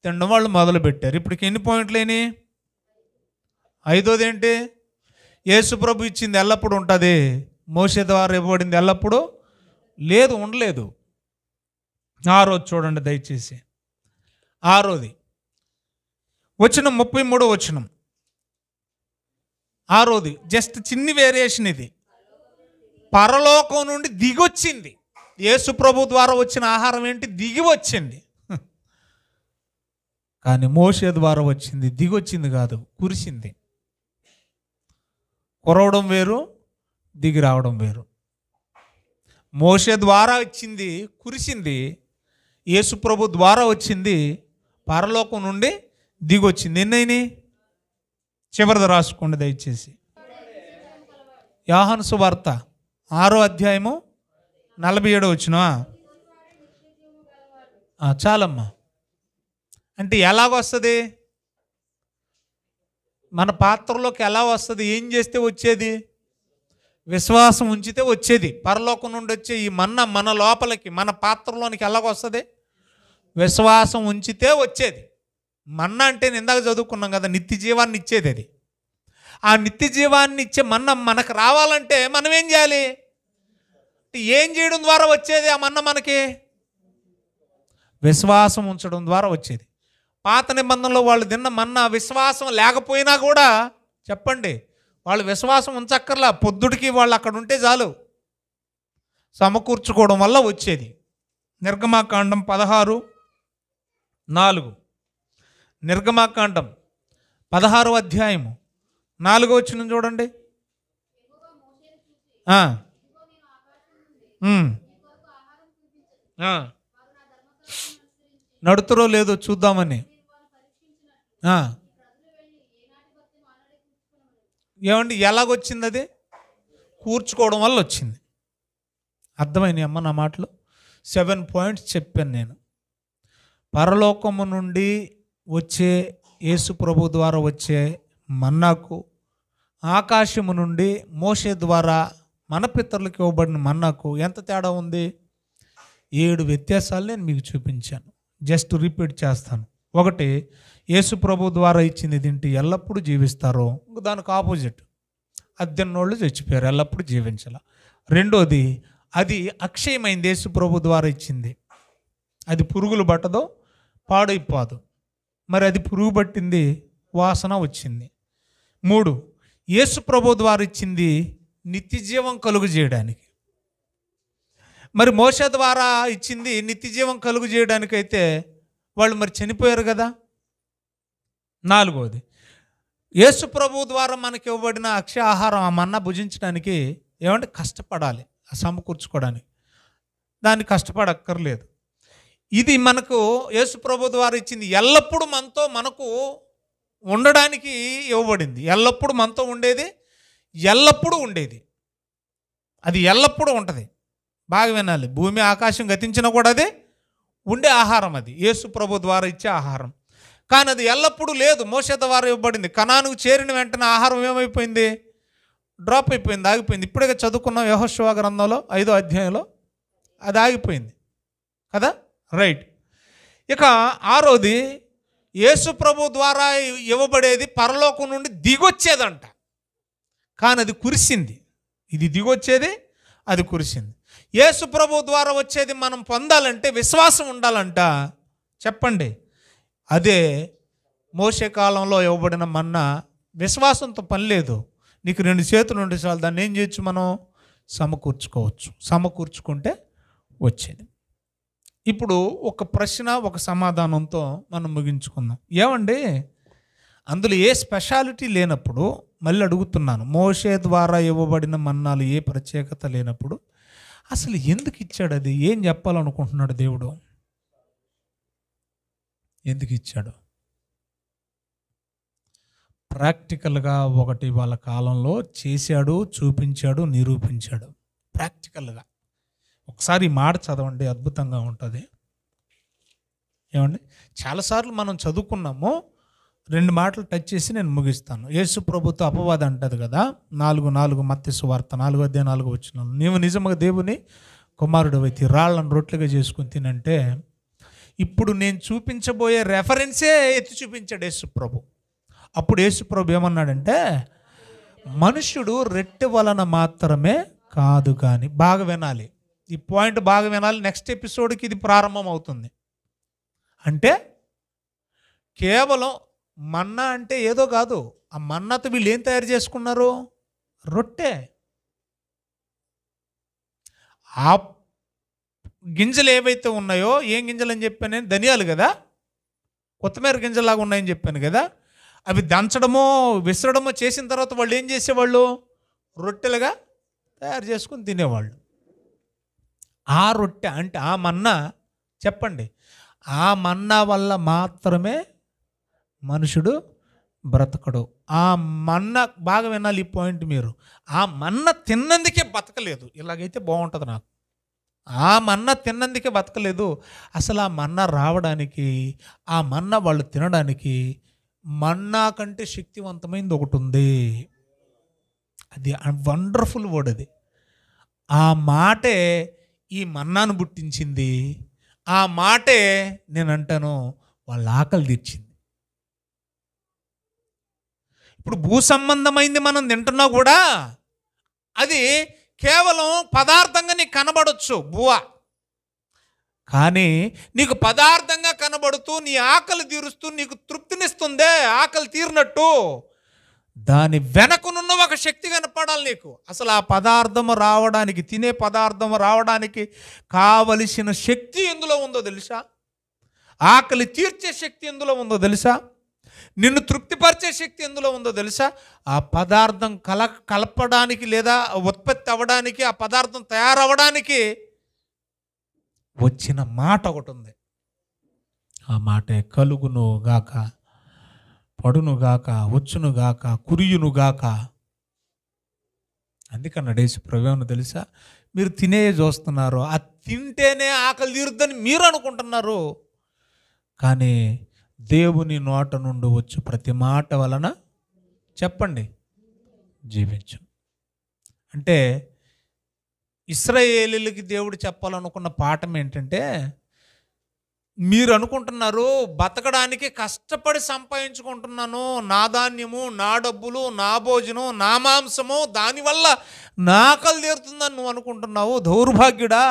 తినడం వాళ్ళు మొదలుపెట్టారు. ఇప్పటికి ఎన్ని పాయింట్లేని? 5వది ఏంటి? యేసు ప్రభు ఇచ్చింది ఎల్లప్పుడూ ఉంటుంది, మోషే ద్వారా ఇవ్వబడింది ఎల్లప్పుడూ ఉండలేదు. 6వది చూడండి దయచేసి. 6వది వచనం 33వ వచనం. 6వది జస్ట్ చిన్ని వేరియేషన్. ఇది పరలోకం నుండి దిగొచ్చింది. యేసు ప్రభు ద్వారా వచ్చిన ఆహారం ఏంటి? దిగి వచ్చింది. కానీ మోషే ద్వారా వచ్చింది దిగొచ్చింది కాదు, కురిసింది. కురవడం వేరు, దిగి రావడం వేరు. మోషే ద్వారా వచ్చింది కురిసింది, యేసు ప్రభు ద్వారా వచ్చింది పరలోకం నుండి దిగొచ్చింది. ఎన్నైనా చివరిది రాసుకోండి దయచేసి. యోహాను సువార్త 6వ అధ్యాయము 47వ వచనం. చాలమ్మా. అంటే ఎలాగొస్తుంది? మన పాత్రలోకి ఎలా వస్తుంది? ఏం చేస్తే వచ్చేది? విశ్వాసం ఉంచితే వచ్చేది. పరలోకం నుండి వచ్చే ఈ మన్నా మన లోపలికి, మన పాత్రలోనికి ఎలాగొస్తుంది? విశ్వాసం ఉంచితే వచ్చేది. మన్నా అంటే ఇందాక చదువుకున్నాం కదా, నిత్య జీవాన్ని ఇచ్చేది. అది ఆ నిత్య జీవాన్ని ఇచ్చే మన్నా మనకు రావాలంటే మనం ఏం చేయాలి? ఏం చేయడం ద్వారా వచ్చేది ఆ మన్నా? మనకి విశ్వాసం ఉంచడం ద్వారా వచ్చేది. పాత నిబంధనలో వాళ్ళు తిన్న మన్నా విశ్వాసం లేకపోయినా కూడా చెప్పండి, వాళ్ళు విశ్వాసం ఉంచక్కర్లా, పొద్దుడికి వాళ్ళు అక్కడ ఉంటే చాలు, సమకూర్చుకోవడం వల్ల వచ్చేది. నిర్గమాకాండం 16:4. నిర్గమాకాండం 16వ అధ్యాయము 4వ వచనం చూడండి. నడుతురో లేదో చూద్దామని. ఏమండి, ఎలాగొచ్చింది? అది కూర్చుకోవడం వల్ల వచ్చింది. అర్థమైనాయి అమ్మ నా మాటలు? 7 points చెప్పాను నేను. పరలోకము నుండి వచ్చే యేసు ప్రభు ద్వారా వచ్చే మన్నాకు, ఆకాశము నుండి మోషే ద్వారా మన పితరులకు ఇవ్వబడిన మన్నాకు ఎంత తేడా ఉంది? 7 వ్యత్యాసాలు నేను మీకు చూపించాను. జస్ట్ రిపీట్ చేస్తాను. 1, యేసు ప్రభు ద్వారా ఇచ్చింది తింటే ఎల్లప్పుడూ జీవిస్తారో, దానికి ఆపోజిట్ అద్దెన్నోళ్ళు చచ్చిపోయారు, ఎల్లప్పుడూ జీవించాల. రెండోది, అది అక్షయమైంది, యేసు ప్రభు ద్వారా ఇచ్చింది, అది పురుగులు పట్టదో పాడైపోదు. మరి అది పురుగు పట్టింది, వాసన వచ్చింది. 3, యేసు ప్రభు ద్వారా ఇచ్చింది నిత్యజీవం కలుగు చేయడానికి. మరి మోషే ద్వారా ఇచ్చింది నిత్యజీవం కలుగు చేయడానికైతే వాళ్ళు మరి చనిపోయారు కదా. 4వది, యేసు ప్రభు ద్వారా మనకి ఇవ్వబడిన అక్షయ ఆహారం, ఆ మన్నా భుజించడానికి ఏమంటే కష్టపడాలి, సమకూర్చుకోవడానికి. దాన్ని కష్టపడక్కర్లేదు. ఇది మనకు యేసు ప్రభు ద్వారా ఇచ్చింది, ఎల్లప్పుడూ మనకు ఉండడానికి ఇవ్వబడింది. ఎల్లప్పుడూ మనతో ఉండేది, ఎల్లప్పుడూ ఉండేది, అది ఎల్లప్పుడూ ఉంటుంది. బాగా వినాలి, భూమి ఆకాశం గతించినా కూడా అది ఉండే ఆహారం, అది యేసు ప్రభు ద్వారా ఇచ్చే ఆహారం. కానీ అది ఎల్లప్పుడూ లేదు, మోషే ద్వారా ఇవ్వబడింది. కనానుకు చేరిన వెంటనే ఆహారం ఏమైపోయింది, డ్రాప్ అయిపోయింది, ఆగిపోయింది. ఇప్పుడే చదువుకున్నాం యెహోషువ గ్రంథంలో 5వ అధ్యాయంలో, అది ఆగిపోయింది కదా. రైట్. ఇక 6వది, యేసు ప్రభు ద్వారా ఇవ్వబడేది పరలోకం నుండి దిగొచ్చేదంట, కానీ అది కురిసింది. ఇది దిగొచ్చేది, అది కురిసింది. యేసు ప్రభు ద్వారా వచ్చేది మనం పొందాలంటే విశ్వాసం ఉండాలంట. చెప్పండి, అదే మోషే కాలంలో ఇవ్వబడిన మన్నా. విశ్వాసంతో పని లేదు, నీకు 2 చేతులు ఉంటే చాలు, దాన్ని ఏం చేయొచ్చు, మనం సమకూర్చుకోవచ్చు. సమకూర్చుకుంటే వచ్చేది. ఇప్పుడు ఒక ప్రశ్న, ఒక సమాధానంతో మనం ముగించుకుందాం. ఏమండి, అందులో ఏ స్పెషాలిటీ లేనప్పుడు, మళ్ళీ అడుగుతున్నాను, మోషే ద్వారా ఇవ్వబడిన మన్నాలు ఏ ప్రత్యేకత లేనప్పుడు అసలు ఎందుకు ఇచ్చాడు? అది ఏం చెప్పాలనుకుంటున్నాడు దేవుడు? ఎందుకు ఇచ్చాడు? ప్రాక్టికల్గా ఒకటి వాళ్ళ కాలంలో చేశాడు, చూపించాడు, నిరూపించాడు. ప్రాక్టికల్గా ఒకసారి ఈ మాట చదవండి, అద్భుతంగా ఉంటుంది. ఏమండి, చాలాసార్లు మనం చదువుకున్నాము. 2 మాటలు టచ్ చేసి నేను ముగిస్తాను. యేసు ప్రభుతో అపవాదం అంటది కదా, 4:4 మత్తయి సువార్త 4వ అధ్యాయం 4వ వచనం, నీవు నిజంగా దేవుని కుమారుడు అయితే రాళ్ళను రొట్టెలుగా చేసుకుని తినంటే, ఇప్పుడు నేను చూపించబోయే రెఫరెన్సే ఎత్తి చూపించాడు యేసు ప్రభు. అప్పుడు యేసు ప్రభు ఏమన్నాడంటే, మనుష్యుడు రొట్టె వలన మాత్రమే కాదు కానీ, బాగా వినాలి ఈ పాయింట్, బాగా వినాలి. నెక్స్ట్ ఎపిసోడ్కి ఇది ప్రారంభం అవుతుంది. అంటే కేవలం మన్నా అంటే ఏదో కాదు, ఆ మన్నాతో వీళ్ళు ఏం తయారు చేసుకున్నారు? రొట్టె. ఆ గింజలు ఏవైతే ఉన్నాయో, ఏం గింజలు అని చెప్పాను నేను, ధనియాలు కదా, కొత్తిమీర గింజలాగా ఉన్నాయని చెప్పాను కదా, అవి దంచడమో విసరడమో చేసిన తర్వాత వాళ్ళు ఏం చేసేవాళ్ళు? రొట్టెలుగా తయారు చేసుకుని తినేవాళ్ళు. ఆ రొట్టె అంటే ఆ మన్నా, చెప్పండి, ఆ మన్నా వల్ల మాత్రమే మనుషుడు బ్రతకడు. ఆ మన్నా, బాగా వినాలి ఈ పాయింట్ మీరు, ఆ మన్నా తిన్నందుకే బతకలేదు. ఇలాగైతే బాగుంటుంది నాకు. ఆ మన్నా తిన్నందుకే బతకలేదు. అసలు ఆ మన్నా రావడానికి, ఆ మన్నా వాళ్ళు తినడానికి, మన్నా కంటే శక్తివంతమైనది ఒకటి ఉంది. అది వండర్ఫుల్ వర్డ్. అది, ఆ మాటే ఈ మన్నాను పుట్టించింది. ఆ మాటే నేను అంటాను వాళ్ళ ఆకలి తీర్చింది. ఇప్పుడు భూ సంబంధమైంది మనం తింటున్నా కూడా అది కేవలం పదార్థంగా నీకు కనబడవచ్చు బువ్వ, కానీ నీకు పదార్థంగా కనబడుతూ నీ ఆకలి తీరుస్తూ నీకు తృప్తినిస్తుందే, ఆకలి తీరినట్టు దాని వెనకనున్న ఒక శక్తి కనపడాలి నీకు. అసలు ఆ పదార్థము రావడానికి, తినే పదార్థము రావడానికి కావలసిన శక్తి ఎందులో ఉందో తెలుసా? ఆకలి తీర్చే శక్తి ఎందులో ఉందో తెలుసా? నిన్ను తృప్తిపరిచే శక్తి ఎందులో ఉందో తెలుసా? ఆ పదార్థం కలపడానికి లేదా ఉత్పత్తి అవ్వడానికి, ఆ పదార్థం తయారవ్వడానికి వచ్చిన మాట ఒకటి ఉంది. ఆ మాటే కలుగును గాక, పడును గాక, వచ్చును గాక, కురియును గాక. అందుకన్నాడు యేసు ప్రభువును తెలుసా? మీరు తినే చూస్తున్నారు, ఆ తింటేనే ఆకలి తీరుద్దని మీరు అనుకుంటున్నారు, కానీ దేవుని నోట నుండి వచ్చు ప్రతి మాట వలన, చెప్పండి, జీవించు. అంటే ఇశ్రాయేలీయులకి దేవుడు చెప్పాలనుకున్న పాఠం ఏంటంటే, మీరు అనుకుంటున్నారు బతకడానికి కష్టపడి సంపాదించుకుంటున్నాను, నా ధాన్యము, నా డబ్బులు, నా భోజనం, నా మాంసము, దానివల్ల నా ఆకలి తీరుతుందని నువ్వు అనుకుంటున్నావు. దౌర్భాగ్యుడా,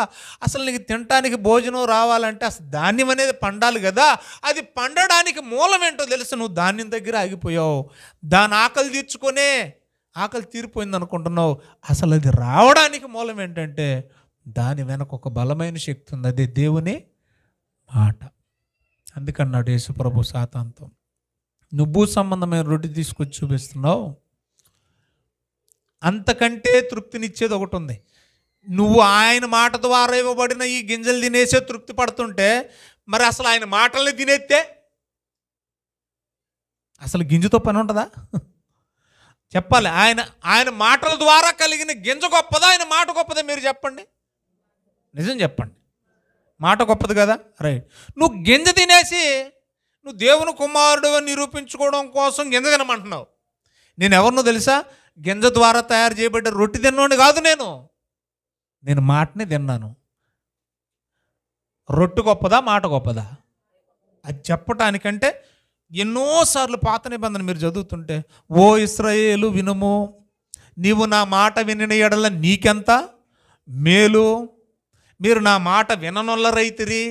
అసలు నీకు తినటానికి భోజనం రావాలంటే అసలు ధాన్యం అనేది పండాలి కదా. అది పండడానికి మూలం ఏంటో తెలుసు, నువ్వు ధాన్యం దగ్గర ఆగిపోయావు. దాని ఆకలి తీర్చుకొనే ఆకలి తీరిపోయింది అనుకుంటున్నావు. అసలు అది రావడానికి మూలం ఏంటంటే దాని వెనక ఒక బలమైన శక్తి ఉంది, అది దేవుని మాట. అందుకన్నాడు యేసుప్రభు సాతానుతో, నువ్వు సంబంధమైన రొట్టె తీసుకొచ్చి చూపిస్తున్నావు, అంతకంటే తృప్తినిచ్చేది ఒకటి ఉంది. నువ్వు ఆయన మాట ద్వారా ఇవ్వబడిన ఈ గింజలు తినేసే తృప్తి పడుతుంటే మరి అసలు ఆయన మాటల్ని తినేస్తే అసలు గింజతో పని ఉంటుందా? చెప్పాలి. ఆయన మాటల ద్వారా కలిగిన గింజ గొప్పదా, ఆయన మాట గొప్పదా? మీరు చెప్పండి, నిజం చెప్పండి. మాట గొప్పది కదా, రైట్. నువ్వు గింజ తినేసి నువ్వు దేవుని కుమారుడు అని నిరూపించుకోవడం కోసం గింజ తినమంటున్నావు. నేను ఎవరినో తెలుసా? గింజ ద్వారా తయారు చేయబడ్డ రొట్టె తిన్నోని కాదు, నేను మాటని తిన్నాను. రొట్టె గొప్పదా, మాట గొప్పదా? అది చెప్పటానికంటే ఎన్నోసార్లు పాత నిబంధన మీరు చదువుతుంటే, ఓ ఇశ్రాయేలు వినుము, నీవు నా మాట వినిన ఎడల నీకెంత మేలు, మీరు నా మాట విననొల్లరైతిరి.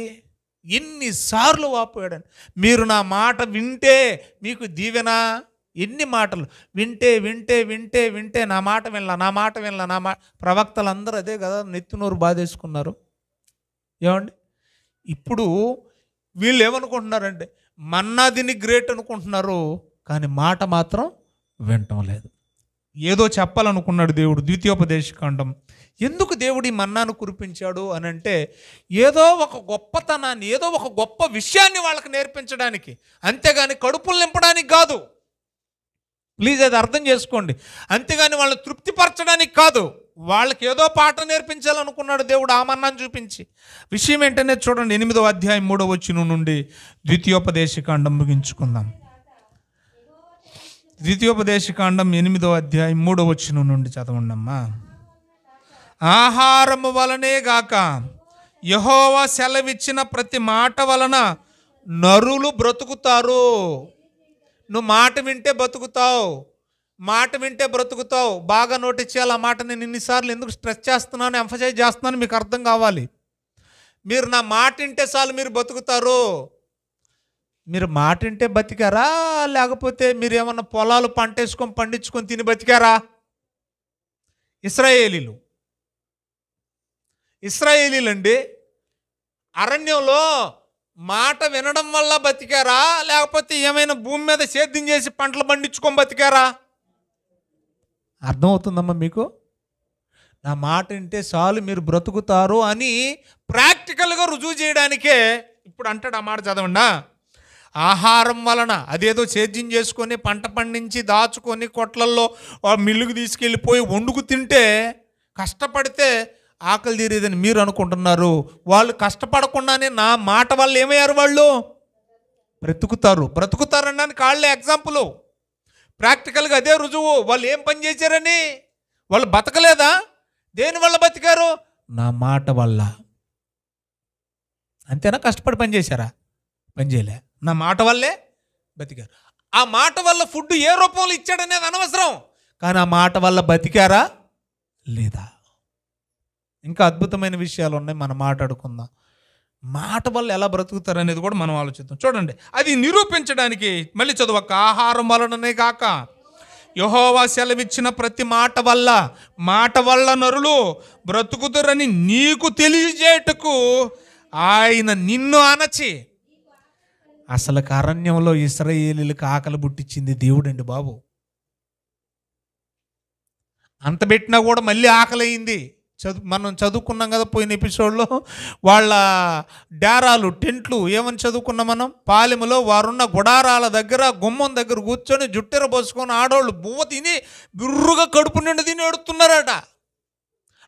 ఎన్నిసార్లు వాపోయాడని. మీరు నా మాట వింటే మీకు దీవెన. ఎన్ని మాటలు వింటే వింటే వింటే వింటే నా మాట వినలా. ప్రవక్తలందరూ అదే కదా నెత్తినోరు బాధేసుకున్నారు. ఏమండి, ఇప్పుడు వీళ్ళు ఏమనుకుంటున్నారంటే మన్నా దీన్ని గ్రేట్ అనుకుంటున్నారు, కానీ మాట మాత్రం వినటం లేదు. ఏదో చెప్పాలనుకున్నాడు దేవుడు. ద్వితీయోపదేశకాండం. ఎందుకు దేవుడు ఈ మన్నాను కురిపించాడు అని అంటే, ఏదో ఒక గొప్పతనాన్ని, ఏదో ఒక గొప్ప విషయాన్ని వాళ్ళకి నేర్పించడానికి, అంతేగాని కడుపులు నింపడానికి కాదు. ప్లీజ్ అది అర్థం చేసుకోండి. అంతేగాని వాళ్ళని తృప్తిపరచడానికి కాదు, వాళ్ళకి ఏదో పాట నేర్పించాలనుకున్నాడు దేవుడు ఆ మన్నాను చూపించి. విషయం ఏంటనే చూడండి, 8వ అధ్యాయం 3వ వచనం నుండి ద్వితీయోపదేశకాండం ముగించుకుందాం. ద్వితీయోపదేశకాండం 8వ అధ్యాయం 3వ వచనం నుండి చదవండమ్మా. ఆహారము వలనే గాక యెహోవా సెలవిచ్చిన ప్రతి మాట వలన నరులు బ్రతుకుతారు. నువ్వు మాట వింటే బతుకుతావు, మాట వింటే బ్రతుకుతావు. బాగా నోటీస్ చేయాలి ఆ మాట. నేను ఇన్నిసార్లు ఎందుకు స్ట్రెస్ చేస్తున్నాను, ఎంఫసైజ్ చేస్తున్నాను, మీకు అర్థం కావాలి. మీరు నా మాట వింటే చాలు మీరు బతుకుతారు. మీరు మాట వింటే బతికారా, లేకపోతే మీరు ఏమన్నా పొలాలు పంటేసుకొని పండించుకొని తిని బతికారా? ఇశ్రాయేలీలండి అరణ్యంలో మాట వినడం వల్ల బతికారా, లేకపోతే ఏమైనా భూమి మీద సేద్యం చేసి పంటలు పండించుకొని బతికారా? అర్థమవుతుందమ్మా మీకు? నా మాట వింటే చాలు మీరు బ్రతుకుతారు అని ప్రాక్టికల్గా రుజువు చేయడానికే ఇప్పుడు అంటాడు ఆ మాట. చదవండి. ఆహారం వలన, అదేదో సేద్యం చేసుకొని పంట పండించి దాచుకొని కొట్లల్లో మిల్లుకు తీసుకెళ్ళిపోయి వండుకు తింటే కష్టపడితే ఆకలి తీరేదని మీరు అనుకుంటున్నారు. వాళ్ళు కష్టపడకుండానే నా మాట వల్ల ఏమయ్యారు? వాళ్ళు బ్రతుకుతారనడానికి వాళ్ళే ఎగ్జాంపుల్. ప్రాక్టికల్గా అదే రుజువు. వాళ్ళు ఏం పని చేశారని? వాళ్ళు బతకలేదా? దేనివల్ల బతికారు? నా మాట వల్ల. అంతేనా? కష్టపడి పని చేశారా? పని చేయలే, నా మాట వల్లే బతికారు. ఆ మాట వల్ల ఫుడ్ ఏ రూపంలో ఇచ్చాడనేది అనవసరం, కానీ ఆ మాట వల్ల బతికారా లేదా? ఇంకా అద్భుతమైన విషయాలు ఉన్నాయి, మనం మాట్లాడుకుందాం. మాట వల్ల ఎలా బ్రతుకుతారు అనేది కూడా మనం ఆలోచిద్దాం. చూడండి, అది నిరూపించడానికి మళ్ళీ చదువక, ఆహారం వలననే కాక యెహోవా సెలవిచ్చిన ప్రతి మాట వల్ల నరులు బ్రతుకుతారని నీకు తెలియజేయటకు ఆయన నిన్ను అనచి. అసలు అరణ్యంలో ఇశ్రాయేలీలకు ఆకలి పుట్టించింది దేవుడండి బాబు. అంత పెట్టినా కూడా మళ్ళీ ఆకలి అయింది. మనం చదువుకున్నాం కదా పోయిన ఎపిసోడ్లో, వాళ్ళ డేరాలు, టెంట్లు ఏమని చదువుకున్నాం మనం? పాలెములో వారున్న గుడారాల దగ్గర, గుమ్మం దగ్గర కూర్చొని జుట్టెర పోసుకొని ఆడవాళ్ళు బువ్వ తిని బిర్రుగా కడుపు నిండు తిని ఎడుతున్నారట.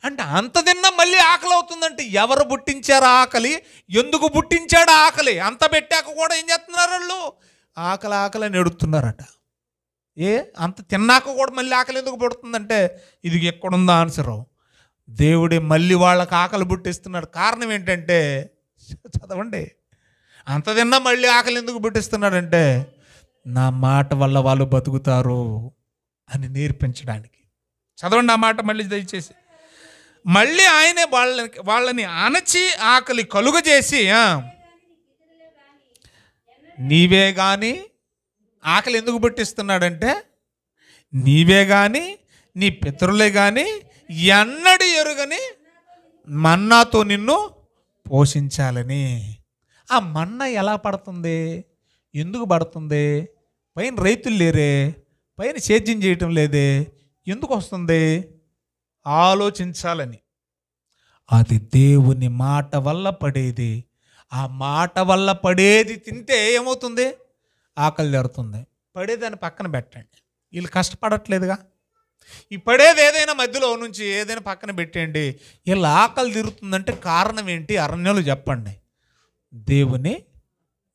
అంటే అంత తిన్నా మళ్ళీ ఆకలి అవుతుందంటే ఎవరు పుట్టించారు ఆకలి? ఎందుకు పుట్టించాడు ఆకలి? అంత పెట్టాక కూడా ఏం చేస్తున్నారు వాళ్ళు? ఆకలి అని ఎడుతున్నారట. అంత తిన్నాక కూడా మళ్ళీ ఆకలి ఎందుకు పుడుతుందంటే ఇది ఎక్కడుందో ఆన్సరు. దేవుడే మళ్ళీ వాళ్ళకి ఆకలి పుట్టిస్తున్నాడు. కారణం ఏంటంటే చదవండి, అంత తిన్నా మళ్ళీ ఆకలి ఎందుకు పుట్టిస్తున్నాడంటే నా మాట వల్ల వాళ్ళు బతుకుతారు అని నేర్పించడానికి. చదవండి ఆ మాట మళ్ళీ దయచేసి. మళ్ళీ ఆయనే వాళ్ళని అణచి ఆకలి కలుగజేసి, నీవే కానీ ఆకలి ఎందుకు పుట్టిస్తున్నాడంటే నీవే కానీ నీ పితరులే కానీ ఎన్నడూ ఎరుగని మన్నాతో నిన్ను పోషించాలని. ఆ మన్నా ఎలా పడుతుంది, ఎందుకు పడుతుంది? పైన రైతులు లేరే, పైన సేద్యం చేయటం లేదే, ఎందుకు వస్తుంది? ఆలోచించాలని. అది దేవుని మాట వల్ల పడేది. ఆ మాట వల్ల పడేది తింటే ఏమవుతుంది? ఆకలి తీరుతుంది. పడేదాన్ని పక్కన పెట్టండి, వీళ్ళు కష్టపడట్లేదుగా. ఈ పడేది ఏదైనా మధ్యలో నుంచి ఏదైనా పక్కన పెట్టండి, వీళ్ళు ఆకలి తీరుతుందంటే కారణం ఏంటి? అరణ్యాలు చెప్పండి. దేవుని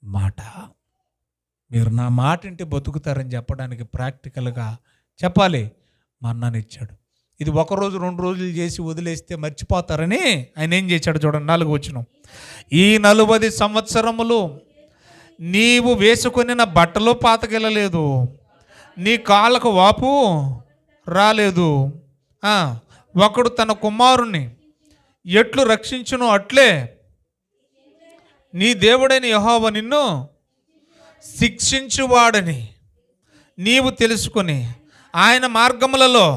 మాట. మీరు నా మాట ఇంటి బతుకుతారని చెప్పడానికి ప్రాక్టికల్గా చెప్పాలి. మన్నానిచ్చాడు. ఇది 1 రోజు 2 రోజులు చేసి వదిలేస్తే మర్చిపోతారని ఆయన ఏం చేశాడు చూడండి, 4వ వచనం. ఈ 40 సంవత్సరములు నీవు వేసుకొనిన బట్టలు పాతకెళ్ళలేదు, నీ కాళ్ళకు వాపు రాలేదు. ఒకడు తన కుమారుణ్ణి ఎట్లు రక్షించును అట్లే నీ దేవుడైన యెహోవా నిన్ను శిక్షించువాడని నీవు తెలుసుకొని ఆయన మార్గములలో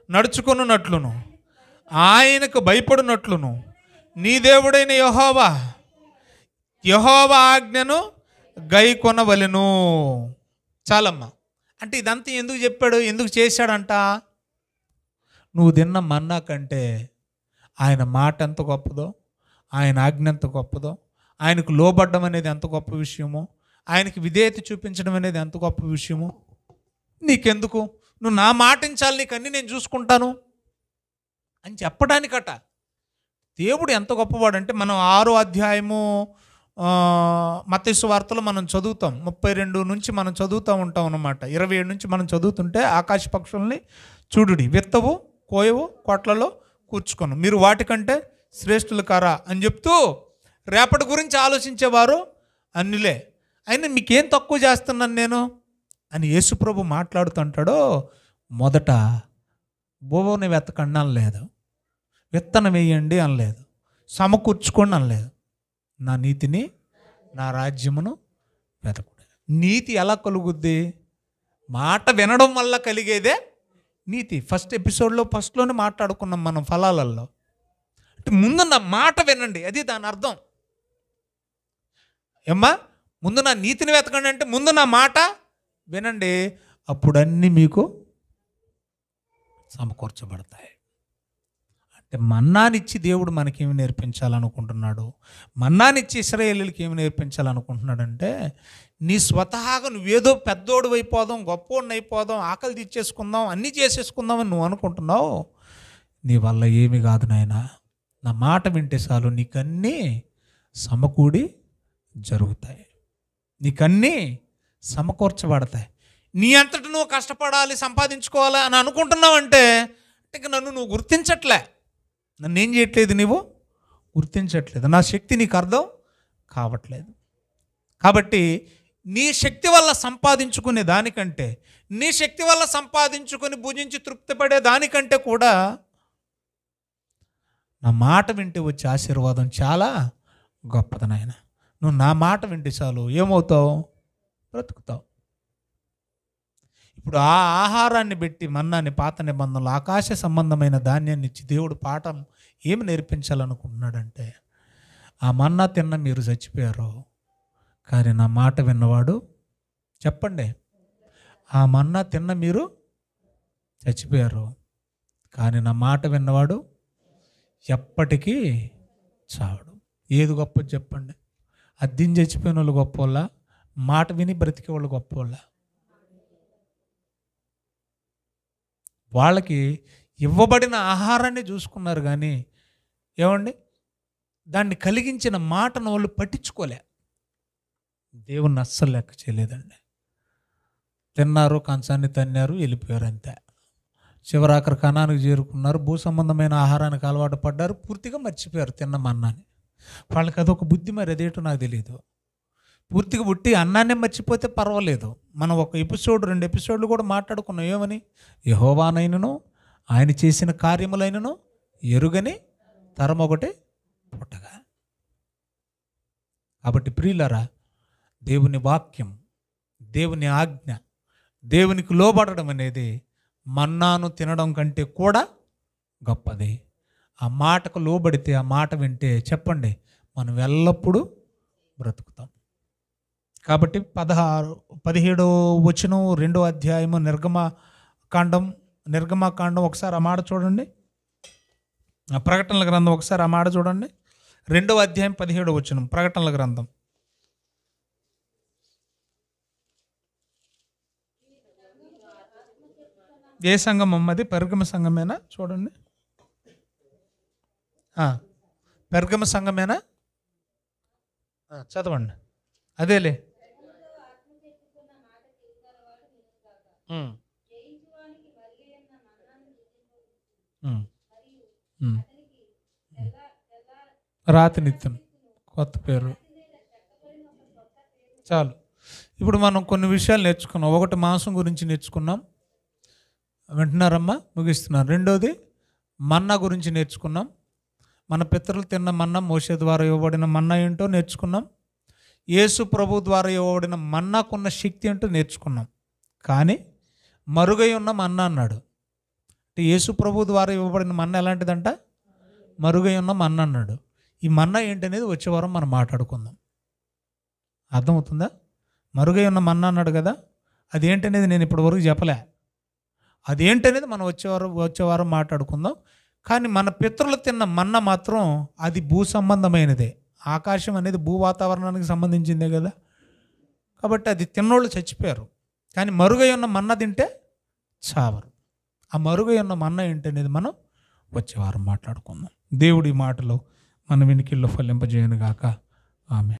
నడుచుకొనున్నట్లును ఆయనకు భయపడినట్లును నీ దేవుడైన యెహోవా ఆజ్ఞను గైకొనవలెను. చాలమ్మా. అంటే ఇదంతా ఎందుకు చెప్పాడు, ఎందుకు చేశాడంట? నువ్వు తిన్న మన్నా కంటే ఆయన మాట ఎంత గొప్పదో, ఆయన ఆజ్ఞ ఎంత గొప్పదో, ఆయనకు లోబడ్డం అనేది ఎంత గొప్ప విషయమో, ఆయనకి విధేయత చూపించడం అనేది ఎంత గొప్ప విషయమో నీకెందుకు? నువ్వు నా మాటించాలి, నీకు అన్నీ నేను చూసుకుంటాను అని చెప్పడానికట. దేవుడు ఎంత గొప్పవాడంటే, మనం 6వ అధ్యాయము మత్తయి సువార్తలో మనం చదువుతాం, 32 నుంచి మనం చదువుతూ ఉంటాం అన్నమాట. 27 నుంచి మనం చదువుతుంటే, ఆకాశ పక్షుల్ని చూడుడి, విత్తవు కోయవు కొట్లలో కూర్చుకొను, మీరు వాటికంటే శ్రేష్ఠులు కారా అని చెప్తూ రేపటి గురించి ఆలోచించేవారు అన్నిలే, అయినా మీకేం తక్కువ చేస్తున్నాను నేను అని యేసుప్రభు మాట్లాడుతుంటాడో. మొదట భూమిని వెతకండి అనలేదు, విత్తనం వేయండి అనలేదు, సమకూర్చుకోండి అనలేదు, నా నీతిని నా రాజ్యమును వెతకుడు. నీతి ఎలా కలుగుద్ది? మాట వినడం వల్ల కలిగేదే నీతి. ఫస్ట్లోనే మాట్లాడుకున్నాం మనం ఫలాలలో. అంటే ముందు నా మాట వినండి, అది దాని అర్థం. ఏమ్మా, ముందు నా నీతిని వెతకండి అంటే ముందు నా మాట వినండి, అప్పుడన్నీ మీకు సమకూర్చబడతాయి. అంటే మన్నానిచ్చి దేవుడు మనకేమి నేర్పించాలనుకుంటున్నాడు? మన్నానిచ్చి ఇశ్రాయేలీయులకి ఏమి నేర్పించాలనుకుంటున్నాడంటే, నీ స్వతహాగా నువ్వేదో పెద్దోడు అయిపోదాం, గొప్పోడిని అయిపోదాం, ఆకలి తీర్చేసుకుందాం, అన్నీ చేసేసుకుందాం అని నువ్వు అనుకుంటున్నావు. నీ వల్ల ఏమి కాదు నాయనా, నా మాట వింటే చాలు, నీకన్నీ సమకూడి జరుగుతాయి, నీకన్నీ సమకూర్చబడతాయి. నీ అంతటి నువ్వు కష్టపడాలి, సంపాదించుకోవాలి అని అనుకుంటున్నావంటే ఇక నన్ను నువ్వు గుర్తించట్లే, నన్ను ఏం చేయట్లేదు, నువ్వు గుర్తించట్లేదు, నా శక్తి నీకు అర్థం కావట్లేదు. కాబట్టి నీ శక్తి వల్ల సంపాదించుకునే దానికంటే, నీ శక్తి వల్ల సంపాదించుకొని భుజించి తృప్తిపడే దానికంటే కూడా నా మాట వింటే వచ్చే ఆశీర్వాదం చాలా గొప్పది నాయన. నువ్వు నా మాట వింటే చాలు, ఏమవుతావు? బ్రతుకుతావు. ఇప్పుడు ఆ ఆహారాన్ని పెట్టి, మన్నాని, పాత నిబంధనలు ఆకాశ సంబంధమైన ధాన్యాన్ని ఇచ్చి దేవుడు పాఠం ఏమి నేర్పించాలనుకుంటున్నాడంటే, ఆ మన్నా తిన్న మీరు చచ్చిపోయారు, కానీ నా మాట విన్నవాడు, చెప్పండి, ఆ మన్నా తిన్న మీరు చచ్చిపోయారు, కానీ నా మాట విన్నవాడు ఎప్పటికీ చావడు. ఏది గొప్పది చెప్పండి? అద్దిని చచ్చిపోయిన వాళ్ళు గొప్ప, మాట విని బ్రతికే వాళ్ళు గొప్ప. వాళ్ళకి ఇవ్వబడిన ఆహారాన్ని చూసుకున్నారు కానీ ఏమండి, దాన్ని కలిగించిన మాటను వాళ్ళు పట్టించుకోలే. దేవుణ్ణి అస్సలు లెక్క చేయలేదండి. తిన్నారు, కంచాన్ని తన్నారు, వెళ్ళిపోయారు, అంతే. చివరాఖరి కనానికి చేరుకున్నారు, భూ సంబంధమైన ఆహారానికి అలవాటు పడ్డారు, పూర్తిగా మర్చిపోయారు తిన్న మన్నాని. వాళ్ళకి అదొక బుద్ధి, మరి అదేటో నాకు తెలియదు. పూర్తిగా ఉట్టి అన్నాన్ని మర్చిపోతే పర్వాలేదు. మనం ఒక ఎపిసోడ్ 2 ఎపిసోడ్లు కూడా మాట్లాడుకున్నాం. ఏమని? యెహోవానైనను ఆయన చేసిన కార్యములైనను ఎరుగని తరం ఒకటి పుట్టగా. కాబట్టి ప్రియులారా, దేవుని వాక్యం, దేవుని ఆజ్ఞ, దేవునికి లోబడడం అనేది మన్నాను తినడం కంటే కూడా గొప్పది. ఆ మాటకు లోబడితే, ఆ మాట వింటే చెప్పండి, మనం ఎల్లప్పుడూ బ్రతుకుతాం. కాబట్టి 17వ వచనం 2వ అధ్యాయము నిర్గమకాండం ఒకసారి ఆ మాట చూడండి. ప్రకటనల గ్రంథం ఒకసారి ఆ మాట చూడండి. 2వ అధ్యాయం 17వ వచనం ప్రకటనల గ్రంథం. ఏ సంఘం అమ్మది? పెర్గమ సంఘమేనా? చూడండి. పెర్గమ సంఘమేనా? చదవండి. అదేలే. రాతి నిత్యం కొత్త పేరు. చాలు. ఇప్పుడు మనం కొన్ని విషయాలు నేర్చుకున్నాం. ఒకటి, మాంసం గురించి నేర్చుకున్నాం. వింటున్నారమ్మా? ముగిస్తున్నాను. 2వది, మన్నా గురించి నేర్చుకున్నాం. మన పితరులు తిన్న మన్నా, మోషే ద్వారా ఇవ్వబడిన మన్నా ఏంటో నేర్చుకున్నాం. యేసు ప్రభు ద్వారా ఇవ్వబడిన మన్నాకున్న శక్తి ఏంటో నేర్చుకున్నాం. కానీ మరుగై ఉన్న మన్నా అన్నాడు. అంటే యేసు ప్రభు ద్వారా ఇవ్వబడిన మన్నా ఎలాంటిదంట? మరుగై ఉన్న మన్నా అన్నాడు. ఈ మన్నా ఏంటనేది వచ్చే వారం మనం మాట్లాడుకుందాం. అర్థమవుతుందా? మరుగై ఉన్న మన్నా అన్నాడు కదా, అదేంటనేది నేను ఇప్పటివరకు చెప్పలే. అదేంటనేది మనం వచ్చే వారం మాట్లాడుకుందాం. కానీ మన పితరులు తిన్న మన్నా మాత్రం అది భూ సంబంధమైనదే. ఆకాశం అనేది భూ వాతావరణానికి సంబంధించిందే కదా. కాబట్టి అది తిన్నోళ్ళు చచ్చిపోయారు. కానీ మరుగై ఉన్న మన్నా తింటే చావరు. ఆ మరుగై ఉన్న మన్నా ఏంటనేది మనం వచ్చే వారం మాట్లాడుకుందాం. దేవుడి మాటలు మన వెనుకల్లో ఫలింపజేయను గాక. ఆమేన్.